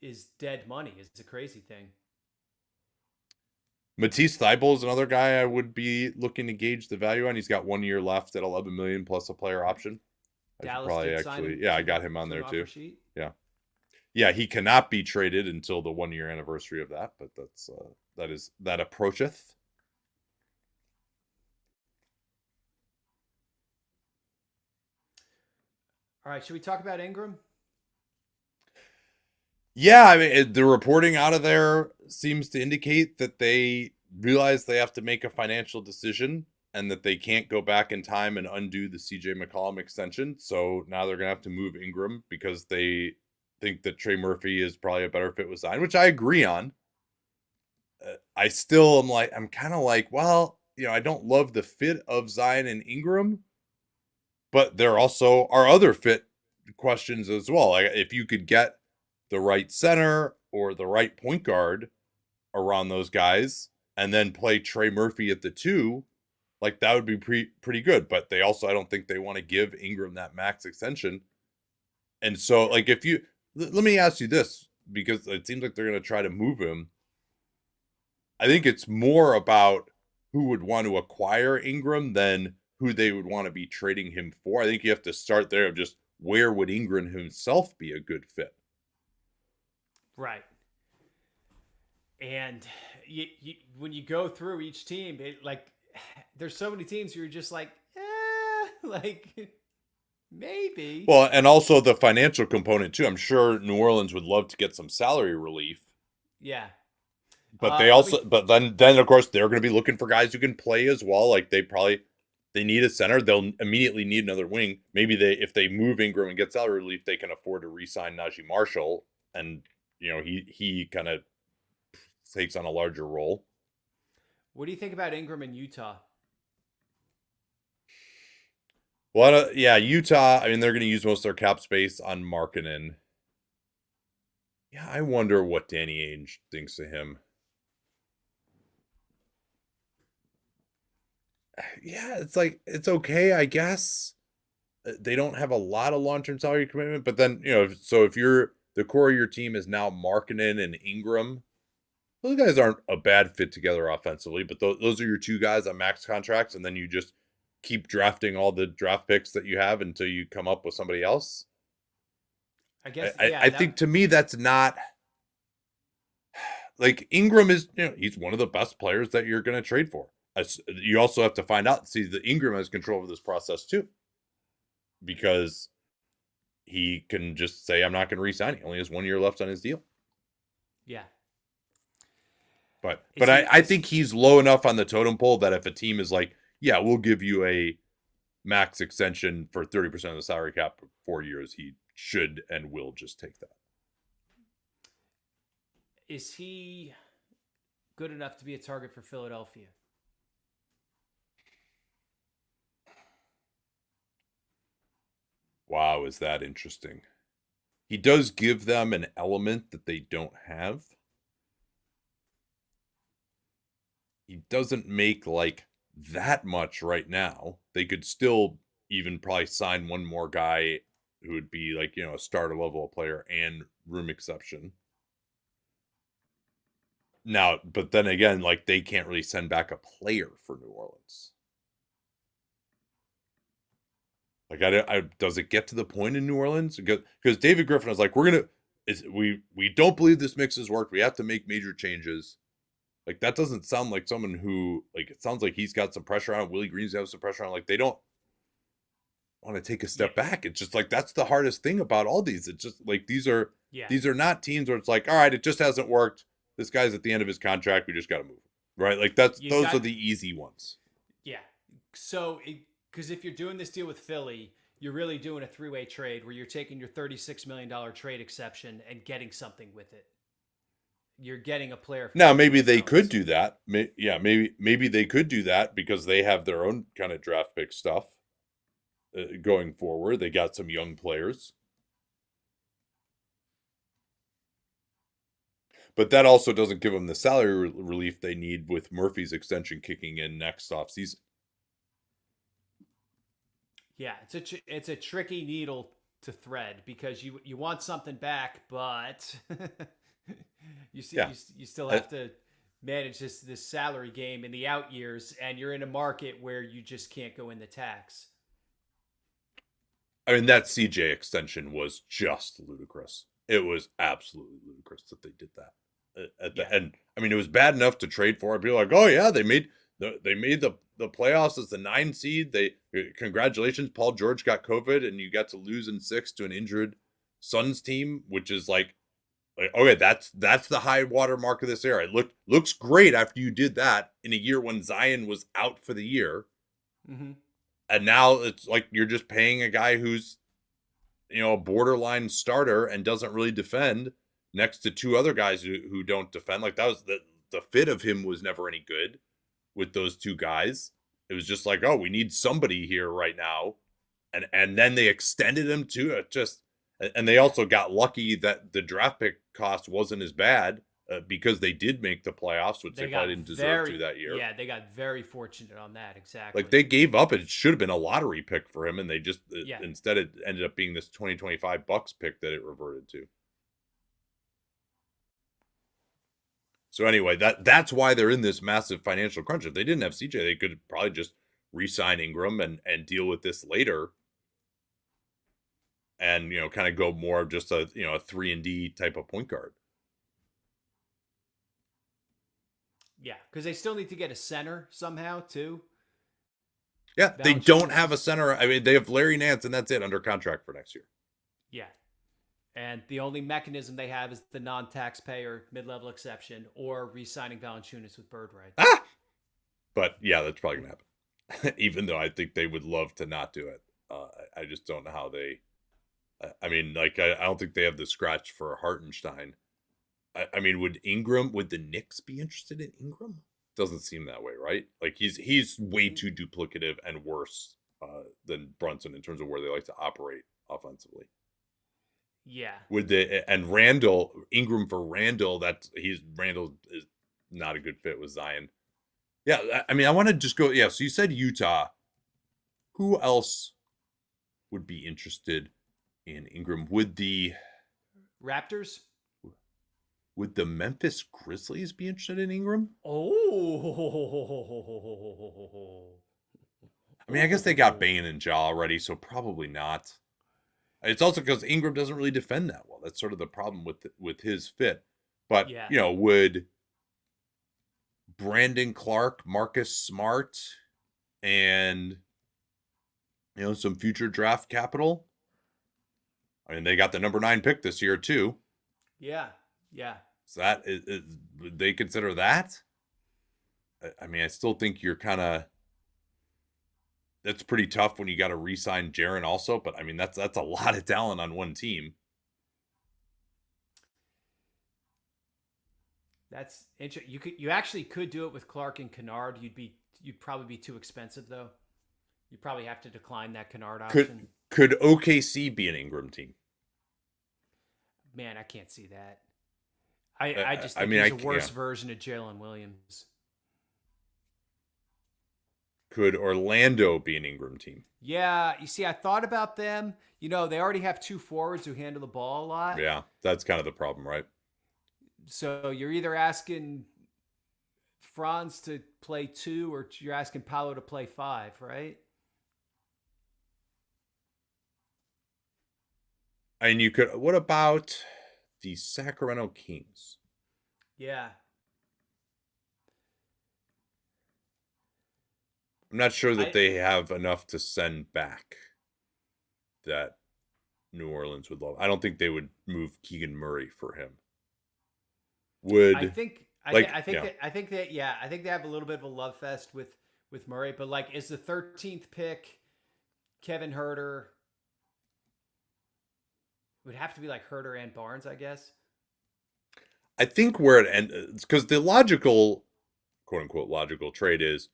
is dead money. It's a crazy thing. Matisse Thybulle is another guy I would be looking to gauge the value on. He's got 1 year left at $11 million plus a player option. Dallas did sign him. I got him on there too. Sheet. Yeah, he cannot be traded until the 1 year anniversary of that, but that approacheth. All right, should we talk about Ingram? Yeah, I mean, the reporting out of there seems to indicate that they realize they have to make a financial decision and that they can't go back in time and undo the CJ McCollum extension. So now they're going to have to move Ingram because they think that Trey Murphy is probably a better fit with Zion, which I agree on. I still am like, I'm kind of like, well, I don't love the fit of Zion and Ingram, but there also are other fit questions as well. Like if you could get the right center or the right point guard around those guys and then play Trey Murphy at the 2, like that would be pretty good. But they also, I don't think they want to give Ingram that max extension. And so like let me ask you this, because it seems like they're going to try to move him. I think it's more about who would want to acquire Ingram than who they would want to be trading him for. I think you have to start there of just where would Ingram himself be a good fit. Right. And when you go through each team, there's so many teams you're just like, maybe. Well, and also the financial component too. I'm sure New Orleans would love to get some salary relief. Yeah. But but then of course they're going to be looking for guys who can play as well. Like they need a center. They'll immediately need another wing. Maybe if they move Ingram and get salary relief, they can afford to re-sign Najee Marshall, and he kind of takes on a larger role. What do you think about Ingram in Utah? Well, Utah. I mean, they're going to use most of their cap space on Markkanen. Yeah, I wonder what Danny Ainge thinks of him. Yeah, it's like, it's okay, I guess. They don't have a lot of long-term salary commitment, but then, so if the core of your team is now Markkanen and Ingram, those guys aren't a bad fit together offensively, but those are your 2 guys on max contracts, and then you just keep drafting all the draft picks that you have until you come up with somebody else. I guess, I think to me that's not like Ingram is, he's one of the best players that you're going to trade for. You also have to find out, see that Ingram has control over this process too, because he can just say, I'm not going to re-sign. He only has 1 year left on his deal. Yeah. But I think he's low enough on the totem pole that if a team is like, yeah, we'll give you a max extension for 30% of the salary cap for 4 years, he should and will just take that. Is he good enough to be a target for Philadelphia? Wow, is that interesting? He does give them an element that they don't have. He doesn't make like that much right now. They could still even probably sign one more guy who would be like, a starter level player and room exception. Now, but then again, like they can't really send back a player for New Orleans. Like, does it get to the point in New Orleans? Because David Griffin was like, we don't believe this mix has worked. We have to make major changes. Like, that doesn't sound like someone who, like, it sounds like he's got some pressure on. Willie Green's got some pressure on. Like, they don't want to take a step back. It's just like, that's the hardest thing about all these. It's just like, these are not teams where it's like, all right, it just hasn't worked. This guy's at the end of his contract. We just got to move. right? Like You those are got the easy ones. Yeah. So, because if you're doing this deal with Philly, you're really doing a three-way trade where you're taking your $36 million trade exception and getting something with it. You're getting a player for Now, $50 maybe million. they could do that. Maybe they could do that because they have their own kind of draft pick stuff going forward. They got some young players. But that also doesn't give them the salary relief they need with Murphy's extension kicking in next offseason. Yeah, it's a tricky needle to thread because you want something back, but Yeah. you still have to manage this salary game in the out years, and you're in a market where you just can't go in the tax. I mean, that CJ extension was just ludicrous. It was absolutely ludicrous that they did that at the end. I mean, it was bad enough to trade for it. People are like, oh yeah, they made the playoffs as the 9 seed. They congratulations, Paul George got COVID and you got to lose in 6 to an injured Suns team, which is like okay, that's the high water mark of this era. It looks great after you did that in a year when Zion was out for the year. Mm-hmm. And now it's like you're just paying a guy who's, a borderline starter and doesn't really defend next to 2 other guys who don't defend. Like that was the fit of him was never any good with those 2 guys. It was just like, oh, we need somebody here right now. And then they extended him to it and they also got lucky that the draft pick cost wasn't as bad because they did make the playoffs, which they probably didn't deserve to that year. Yeah, they got very fortunate on that. Exactly. Like they gave up. It should have been a lottery pick for him, and they just instead it ended up being this 2025 Bucks pick that it reverted to. So anyway, that's why they're in this massive financial crunch. If they didn't have CJ, they could probably just re-sign Ingram and deal with this later, and kind of go more of just a 3-and-D type of point guard. Yeah, because they still need to get a center somehow too. Yeah, they don't have a center. I mean, they have Larry Nance, and that's it under contract for next year. Yeah, and the only mechanism they have is the non-taxpayer mid-level exception or re-signing Valanciunas with bird rights. But yeah, that's probably gonna happen. Even though I think they would love to not do it, I just don't know how they. I mean, like I don't think they have the scratch for Hartenstein. I mean, would the Knicks be interested in Ingram? Doesn't seem that way, right? Like he's way too duplicative and worse than Brunson in terms of where they like to operate offensively. Yeah. And Ingram for Randall, Randall is not a good fit with Zion. Yeah, I mean, I want to just go. Yeah, so you said Utah. Who else would be interested in Ingram? Would the Raptors? Would the Memphis Grizzlies be interested in Ingram? Oh. I mean, I guess they got Bane and Ja already, so probably not. It's also because Ingram doesn't really defend that well. That's sort of the problem with his fit. But, would Brandon Clark, Marcus Smart, and, some future draft capital? I mean, they got the number 9 pick this year, too. Yeah. Yeah. So that would they consider that? I mean, I still think you're kind of. That's pretty tough when you got to re-sign Jaren also, but I mean that's a lot of talent on one team. That's interesting. You actually could do it with Clark and Kennard. You'd probably be too expensive though. You probably have to decline that Kennard option. Could OKC be an Ingram team? Man, I can't see that. I just think he's a worse version of Jalen Williams. Could Orlando be an Ingram team? Yeah, you see, I thought about them. They already have 2 forwards who handle the ball a lot. Yeah, that's kind of the problem, right? So you're either asking Franz to play 2 or you're asking Paolo to play 5, right? And you could. What about the Sacramento Kings? Yeah. I'm not sure that they have enough to send back that New Orleans would love. I don't think they would move Keegan Murray for him. I think that I think they have a little bit of a love fest with Murray, but like, is the 13th pick Kevin Herter? It would have to be like Herter and Barnes, I guess. I think where it ends, because the logical, quote unquote, logical trade is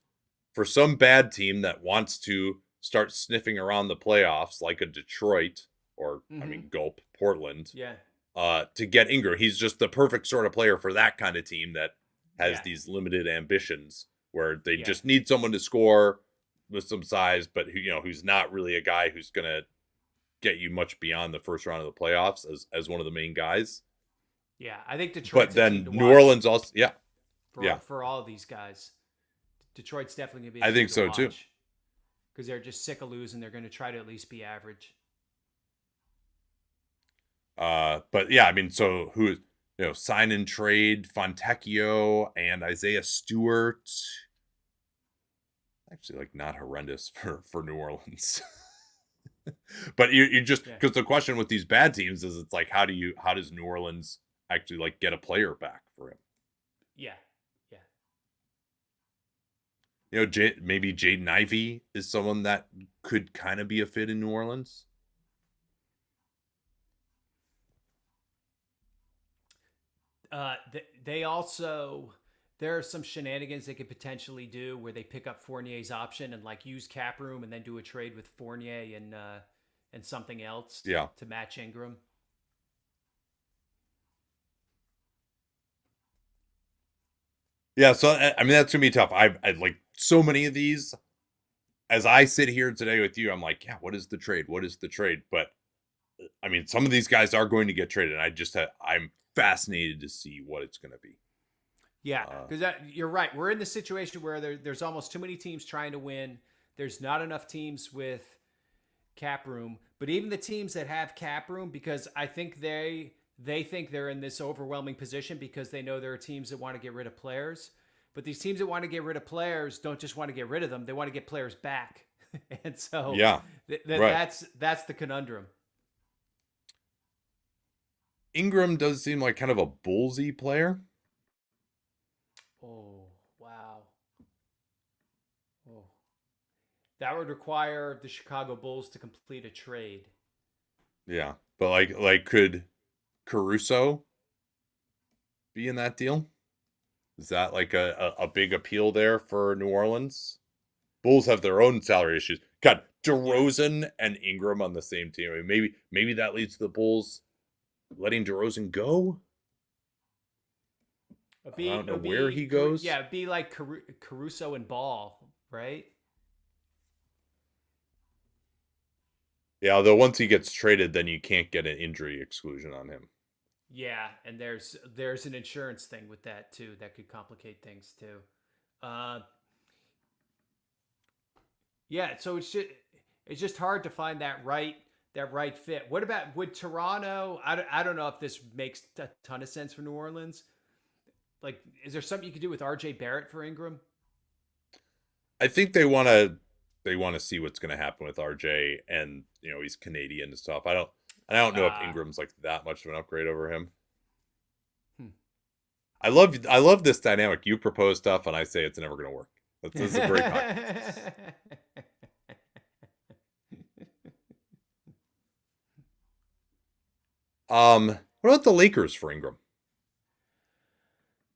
for some bad team that wants to start sniffing around the playoffs, like a Detroit or gulp Portland, Yeah. To get Ingram. He's just the perfect sort of player for that kind of team that has these limited ambitions where they just need someone to score with some size, but who's not really a guy who's going to get you much beyond the first round of the playoffs as one of the main guys. Yeah, I think Detroit's but a then team to New watch Orleans also, for all of these guys. Detroit's definitely going to be. I think so too, because they're just sick of losing. They're going to try to at least be average. But yeah, I mean, so who, sign and trade Fontecchio and Isaiah Stewart. Actually, like, not horrendous for New Orleans. But you just, because the question with these bad teams is, it's like, how does New Orleans actually like get a player back for him? Yeah. Maybe Jaden Ivey is someone that could kind of be a fit in New Orleans. They also, there are some shenanigans they could potentially do where they pick up Fournier's option and like use cap room and then do a trade with Fournier and something else to match Ingram. Yeah, so I mean, that's gonna be tough. I like so many of these. As I sit here today with you, I'm like, yeah, what is the trade? What is the trade? But I mean, some of these guys are going to get traded, and I'm fascinated to see what it's going to be. Yeah, because you're right. We're in the situation where there's almost too many teams trying to win. There's not enough teams with cap room. But even the teams that have cap room, because I think they think they're in this overwhelming position because they know there are teams that want to get rid of players. But these teams that want to get rid of players don't just want to get rid of them. They want to get players back. And so that's the conundrum. Ingram does seem like kind of a bullsy player. Oh, wow. Oh. That would require the Chicago Bulls to complete a trade. Yeah. But like could Caruso be in that deal? Is that like a big appeal there for New Orleans? Bulls have their own salary issues. God, DeRozan and Ingram on the same team. I mean, maybe that leads to the Bulls letting DeRozan go. I don't know where he goes. Yeah, it'd be like Caruso and Ball, right? Yeah, although once he gets traded, then you can't get an injury exclusion on him. Yeah, and there's an insurance thing with that too that could complicate things too. Yeah, so it's just hard to find that right fit. What about would Toronto? I don't know if this makes a ton of sense for New Orleans. Like, is there something you could do with RJ Barrett for Ingram? I think they want to see what's going to happen with RJ, and he's Canadian and stuff. I don't know if Ingram's like that much of an upgrade over him. I love this dynamic. You propose stuff, and I say it's never going to work. This is a great podcast. What about the Lakers for Ingram?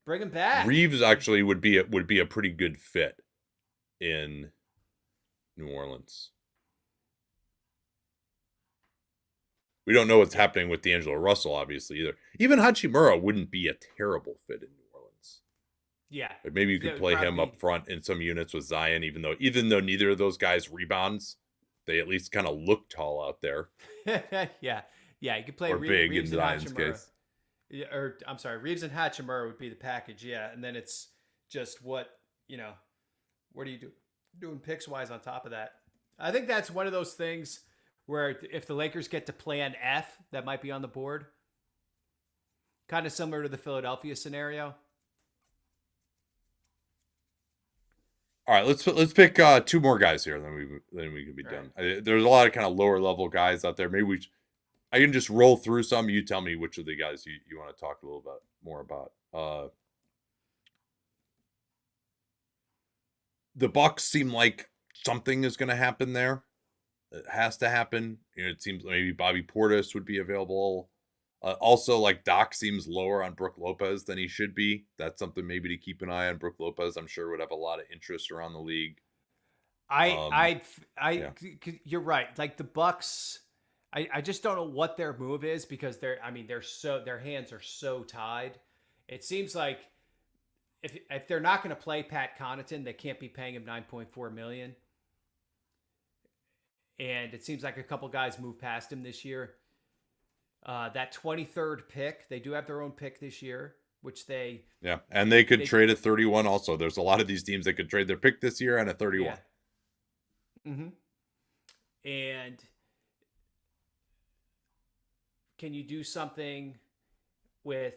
Bring him back. Reeves actually would be a pretty good fit in New Orleans. We don't know what's happening with D'Angelo Russell, obviously, either. Even Hachimura wouldn't be a terrible fit in New Orleans. Yeah. Like, maybe you could play him up front in some units with Zion, even though neither of those guys rebounds, they at least kind of look tall out there. Yeah, you could play or big Reeves in Zion's case. Yeah, or I'm sorry, Reeves and Hachimura would be the package. Yeah, and then it's just what do you do doing picks wise on top of that? I think that's one of those things where if the Lakers get to plan F, that might be on the board. Kind of similar to the Philadelphia scenario. All right, let's pick two more guys here, then we can be done. There's a lot of kind of lower level guys out there. Maybe I can just roll through some. You tell me which of the guys you want to talk a little bit more about. the Bucks seem like something is going to happen there. It has to happen. It seems maybe Bobby Portis would be available. Also, like Doc seems lower on Brook Lopez than he should be. That's something maybe to keep an eye on. Brook Lopez, I'm sure, would have a lot of interest around the league. I, Um, I, I, yeah, you're right. Like the Bucks, I just don't know what their move is because their hands are so tied. It seems like if they're not going to play Pat Connaughton, they can't be paying him 9.4 million. And it seems like a couple guys moved past him this year. That 23rd pick, they do have their own pick this year, which yeah, and they could they trade a 31. Also, there's a lot of these teams that could trade their pick this year and a 31. yeah. Mm-hmm. And can you do something with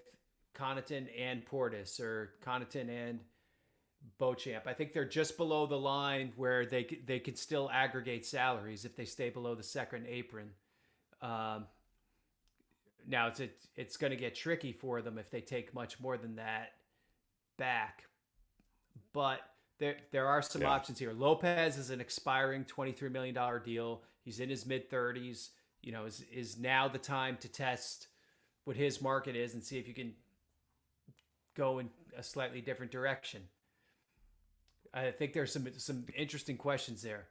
Connaughton and Portis or Connaughton and Beauchamp? I think they're just below the line where they could still aggregate salaries if they stay below the second apron. Now it's going to get tricky for them if they take much more than that back, but there are some options here. Lopez is an expiring $23 million deal. He's in his mid-30s. You know, is now the time to test what his market is and see if you can go in a slightly different direction. I think there's some interesting questions there.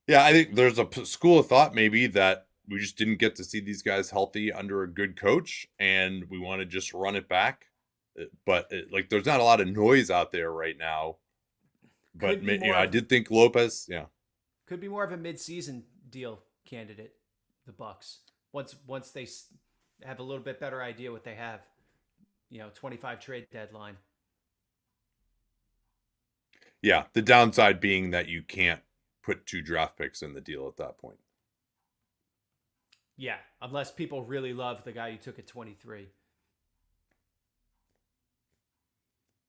Yeah, I think there's a school of thought maybe that we just didn't get to see these guys healthy under a good coach, and we want to just run it back. But like, there's not a lot of noise out there right now. But I did think Lopez, could be more of a mid-season deal candidate. The Bucks once they have a little bit better idea what they have. 25 trade deadline. Yeah, the downside being that you can't put 2 draft picks in the deal at that point. Yeah, unless people really love the guy you took at 23.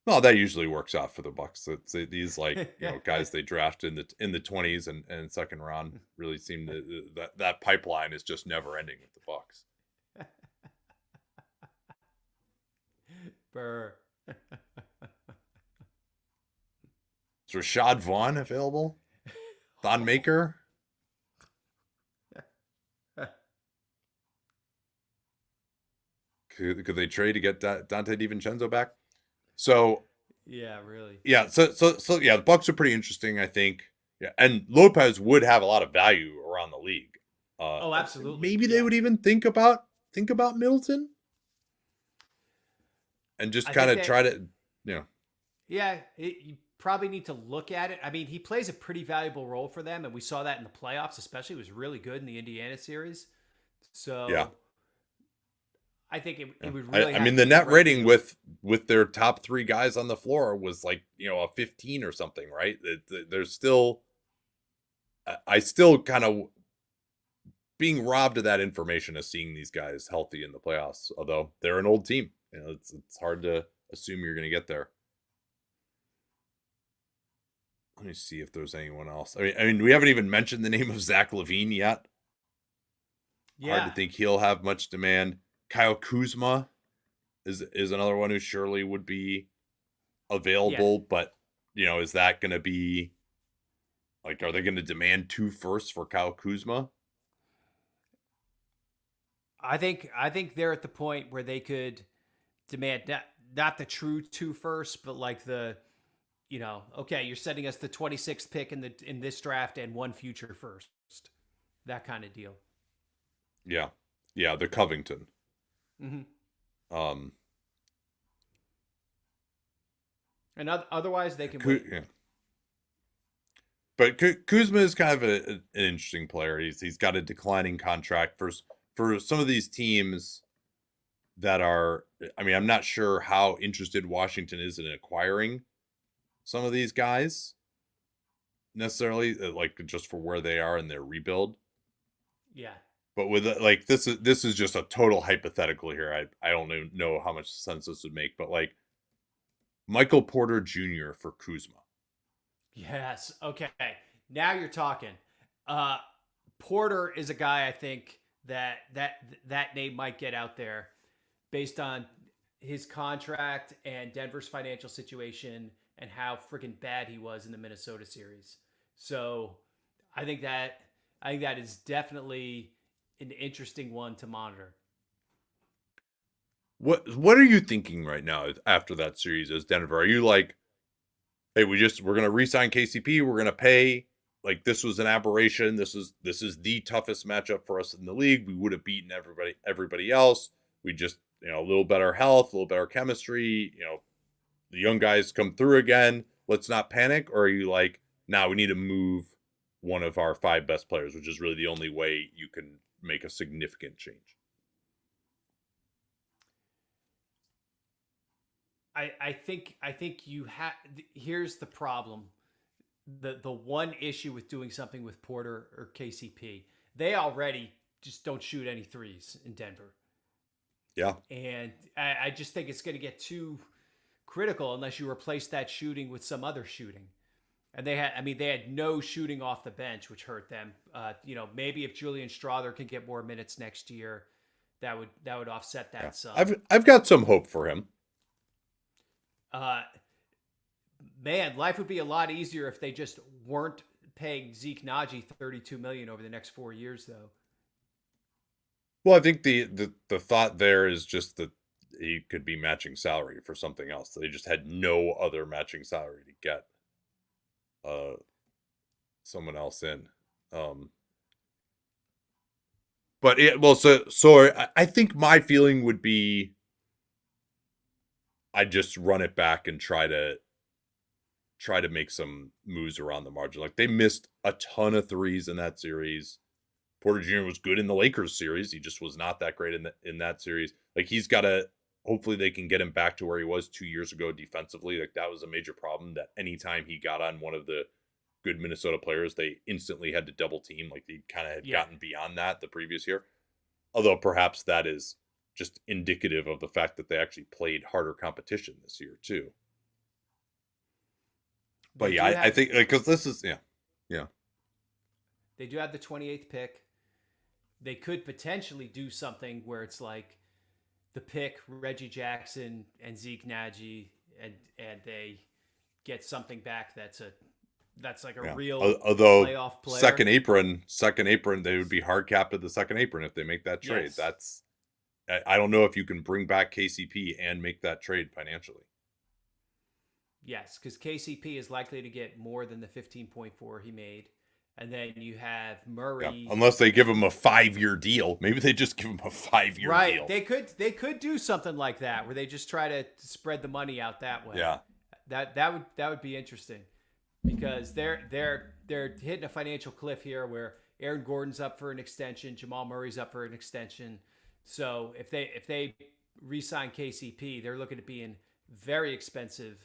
Well, that usually works out for the Bucks. It's these guys they draft in the 20s and second round really seem to that pipeline is just never ending with the Bucks. Burr. Is Rashad Vaughn available? Thon Maker? Could they trade to get Dante DiVincenzo back? So yeah, really. Yeah, so yeah, the Bucks are pretty interesting, I think. Yeah, and Lopez would have a lot of value around the league. Oh, absolutely. Maybe they would even think about Middleton, and just kind of try to, Yeah, you probably need to look at it. I mean, he plays a pretty valuable role for them, and we saw that in the playoffs, especially. He was really good in the Indiana series. So yeah. I think it would really. I mean, the net rating with their top 3 guys on the floor was like a 15 or something, right? There's still, I still kind of being robbed of that information of seeing these guys healthy in the playoffs. Although they're an old team, it's hard to assume you're going to get there. Let me see if there's anyone else. I mean, we haven't even mentioned the name of Zach LaVine yet. Yeah. Hard to think he'll have much demand. Kyle Kuzma is another one who surely would be available, but is that going to be like, are they going to demand 2 firsts for Kyle Kuzma? I think they're at the point where they could demand not the true 2 firsts, but like the, okay, you're sending us the 26th pick in this draft and 1 future first, that kind of deal. Yeah, the Covington. Mm-hmm. And otherwise they can wait. Yeah. But Kuzma is kind of an interesting player. He's got a declining contract for some of these teams that are. I mean, I'm not sure how interested Washington is in acquiring some of these guys necessarily, like just for where they are in their rebuild. Yeah. But with like this is just a total hypothetical here. I don't even know how much sense this would make, but like Michael Porter Jr. for Kuzma. Yes. Okay. Now you're talking. Porter is a guy I think that name might get out there based on his contract and Denver's financial situation and how freaking bad he was in the Minnesota series. So I think that is definitely an interesting one to monitor. What are you thinking right now after that series as Denver? Are you like, hey, we're gonna re-sign KCP, we're gonna pay, like this was an aberration, this is the toughest matchup for us in the league. We would have beaten everybody else. We just, a little better health, a little better chemistry, the young guys come through again. Let's not panic. Or are you like, nah, we need to move one of our 5 best players, which is really the only way you can make a significant change? I think you have. Here's the problem. The one issue with doing something with Porter or KCP, they already just don't shoot any threes in Denver. Yeah. And I just think it's going to get too critical unless you replace that shooting with some other shooting. And they had no shooting off the bench, which hurt them. Maybe if Julian Strother can get more minutes next year, that would offset that some. I've got some hope for him. Man, life would be a lot easier if they just weren't paying Zeke Naji $32 million over the next 4 years, though. Well, I think the thought there is just that he could be matching salary for something else. They just had no other matching salary to get someone else in. I think my feeling would be I'd just run it back and try to make some moves around the margin. Like they missed a ton of threes in that series. Porter Jr. was good in the Lakers series. He just was not that great in that series. Like he's got to, hopefully they can get him back to where he was 2 years ago defensively. Like that was a major problem, that anytime he got on one of the good Minnesota players, they instantly had to double team. Like they kind of had gotten beyond that the previous year. Although perhaps that is just indicative of the fact that they actually played harder competition this year too. But I think because this is yeah. They do have the 28th pick. They could potentially do something where it's like the pick Reggie Jackson and Zeke Naji, and they get something back that's like a real playoff player. Second apron, they would be hard capped at the second apron if they make that trade. Yes. I don't know if you can bring back KCP and make that trade financially. Yes, because KCP is likely to get more than the 15.4 he made. And then you have Murray. Yeah, unless they give him a 5-year deal. Maybe they just give him a 5-year deal. Right. They could do something like that where they just try to spread the money out that way. Yeah. That would be interesting. Because they're hitting a financial cliff here where Aaron Gordon's up for an extension, Jamal Murray's up for an extension. So if they re-sign KCP, they're looking at being very expensive.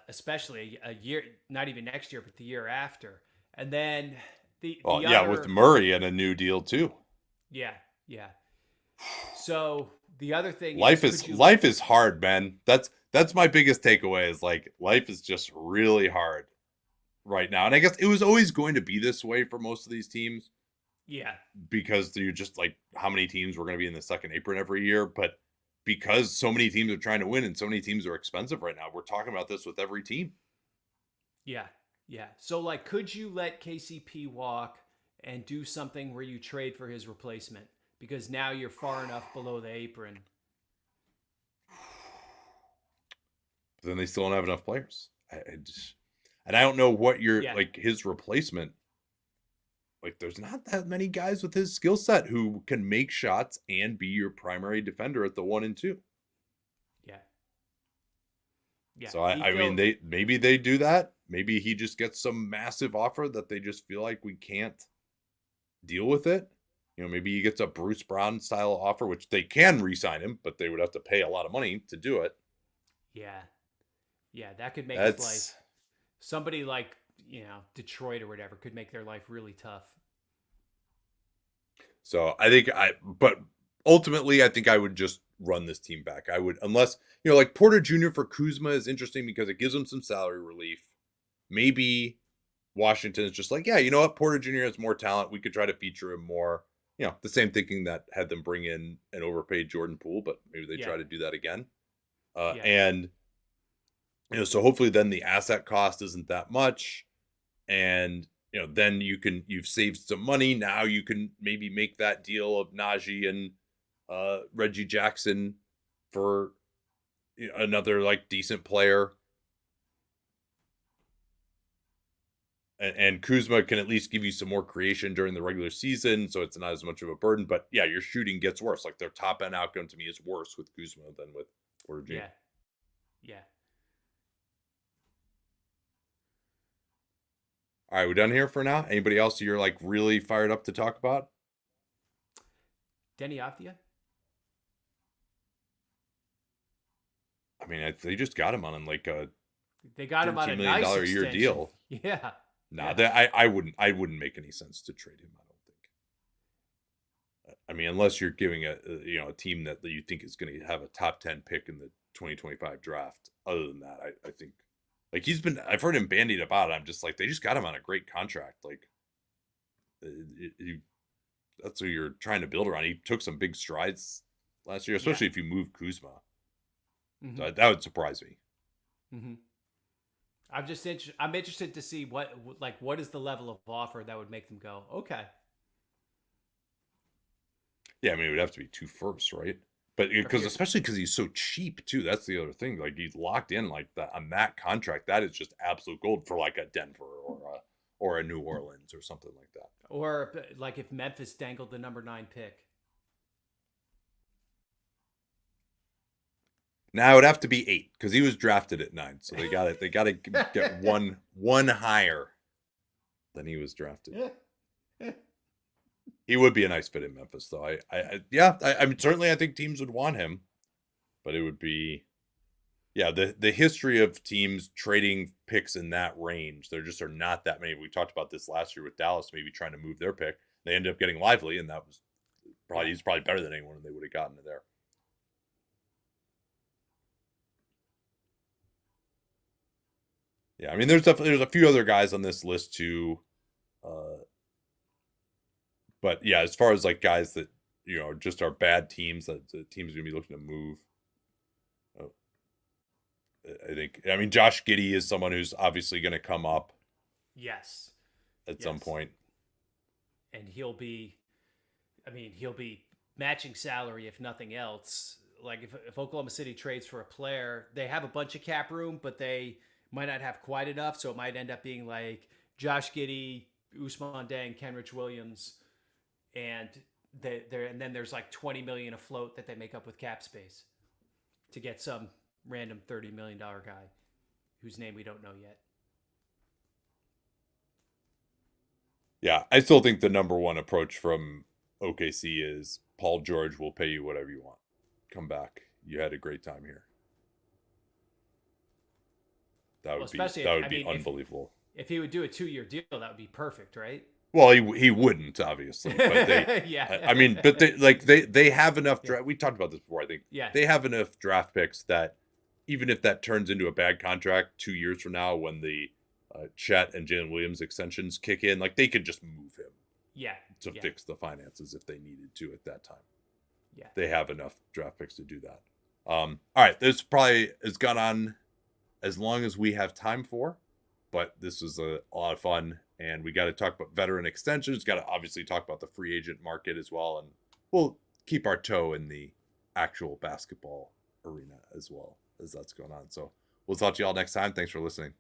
Especially a year, not even next year, but the year after. And then with Murray and a new deal too. Yeah. So the other thing life is hard, man. That's my biggest takeaway is like life is just really hard right now. And I guess it was always going to be this way for most of these teams. Yeah. Because you're just like, how many teams were going to be in the second apron every year? But because so many teams are trying to win and so many teams are expensive right now, we're talking about this with every team. Yeah. So, like, could you let KCP walk and do something where you trade for his replacement? Because now you're far enough below the apron. But then they still don't have enough players. I don't know what like his replacement. Like, there's not that many guys with his skill set who can make shots and be your primary defender at the 1 and 2. Yeah. So I mean, maybe they do that. Maybe he just gets some massive offer that they just feel like we can't deal with it. Maybe he gets a Bruce Brown style offer, which they can re-sign him, but they would have to pay a lot of money to do it. Yeah, that could make his life. Somebody like Detroit or whatever could make their life really tough. So but ultimately I think I would just run this team back. I would, unless, like Porter Jr. for Kuzma is interesting because it gives him some salary relief. Maybe Washington is just like, yeah, you know what? Porter Jr. has more talent. We could try to feature him more. the same thinking that had them bring in an overpaid Jordan Poole, but maybe they Yeah. try to do that again. Yeah. And so hopefully then the asset cost isn't that much, and then you've saved some money. Now you can maybe make that deal of Najee and Reggie Jackson for another like decent player. And Kuzma can at least give you some more creation during the regular season, so it's not as much of a burden. But yeah, your shooting gets worse. Like their top end outcome to me is worse with Kuzma than with Porter Jr. Yeah. Yeah. All right, we done here for now. Anybody else you're like really fired up to talk about? Denny Avdia? I mean, they just got him on like a They got him on a $13 million nice a year extension. deal. Yeah. Nah, Yeah. I wouldn't make any sense to trade him. I don't think. I mean, unless you're giving a team that you think is going to have a top 10 pick in the 2025 draft. Other than that, I think like I've heard him bandied about it. I'm just like, they just got him on a great contract. Like that's what you're trying to build around. He took some big strides last year, especially if you move Kuzma. Mm-hmm. So that would surprise me. Mm-hmm. I'm interested to see what is the level of offer that would make them go, okay. Yeah, I mean, it would have to be 2 firsts, right? But especially because he's so cheap too. That's the other thing. Like he's locked in like that on that contract. That is just absolute gold for like a Denver or a New Orleans or something like that. Or like if Memphis dangled the number 9 pick. Now it would have to be 8 because he was drafted at 9. So they got to get one higher than he was drafted. He would be a nice fit in Memphis, though. I mean, certainly I think teams would want him, but it would be, the history of teams trading picks in that range. There just are not that many. We talked about this last year with Dallas, maybe trying to move their pick. They ended up getting Lively, and that was he's probably better than anyone they would have gotten there. Yeah, I mean, there's a few other guys on this list too. But yeah, as far as like guys that just are bad teams that the team's gonna be looking to move, I mean Josh Giddey is someone who's obviously going to come up. Yes. At some point, and he'll be matching salary if nothing else. Like if Oklahoma City trades for a player, they have a bunch of cap room, but they might not have quite enough, so it might end up being like Josh Giddey, Ousmane Deng, Kenrich Williams. And then there's like $20 million afloat that they make up with cap space to get some random $30 million guy whose name we don't know yet. Yeah, I still think the number one approach from OKC is Paul George will pay you whatever you want. Come back. You had a great time here. That would be unbelievable. If he would do a 2-year deal, that would be perfect, right? Well, he wouldn't, obviously, but I mean, but they have enough draft. We talked about this before. I think they have enough draft picks that even if that turns into a bad contract 2 years from now, when the Chet and Jalen Williams extensions kick in, like they could just move him, to fix the finances if they needed to at that time. Yeah, they have enough draft picks to do that. All right, this probably has gone on as long as we have time for, but this was a lot of fun. And we got to talk about veteran extensions. Got to obviously talk about the free agent market as well. And we'll keep our toe in the actual basketball arena as well as that's going on. So we'll talk to you all next time. Thanks for listening.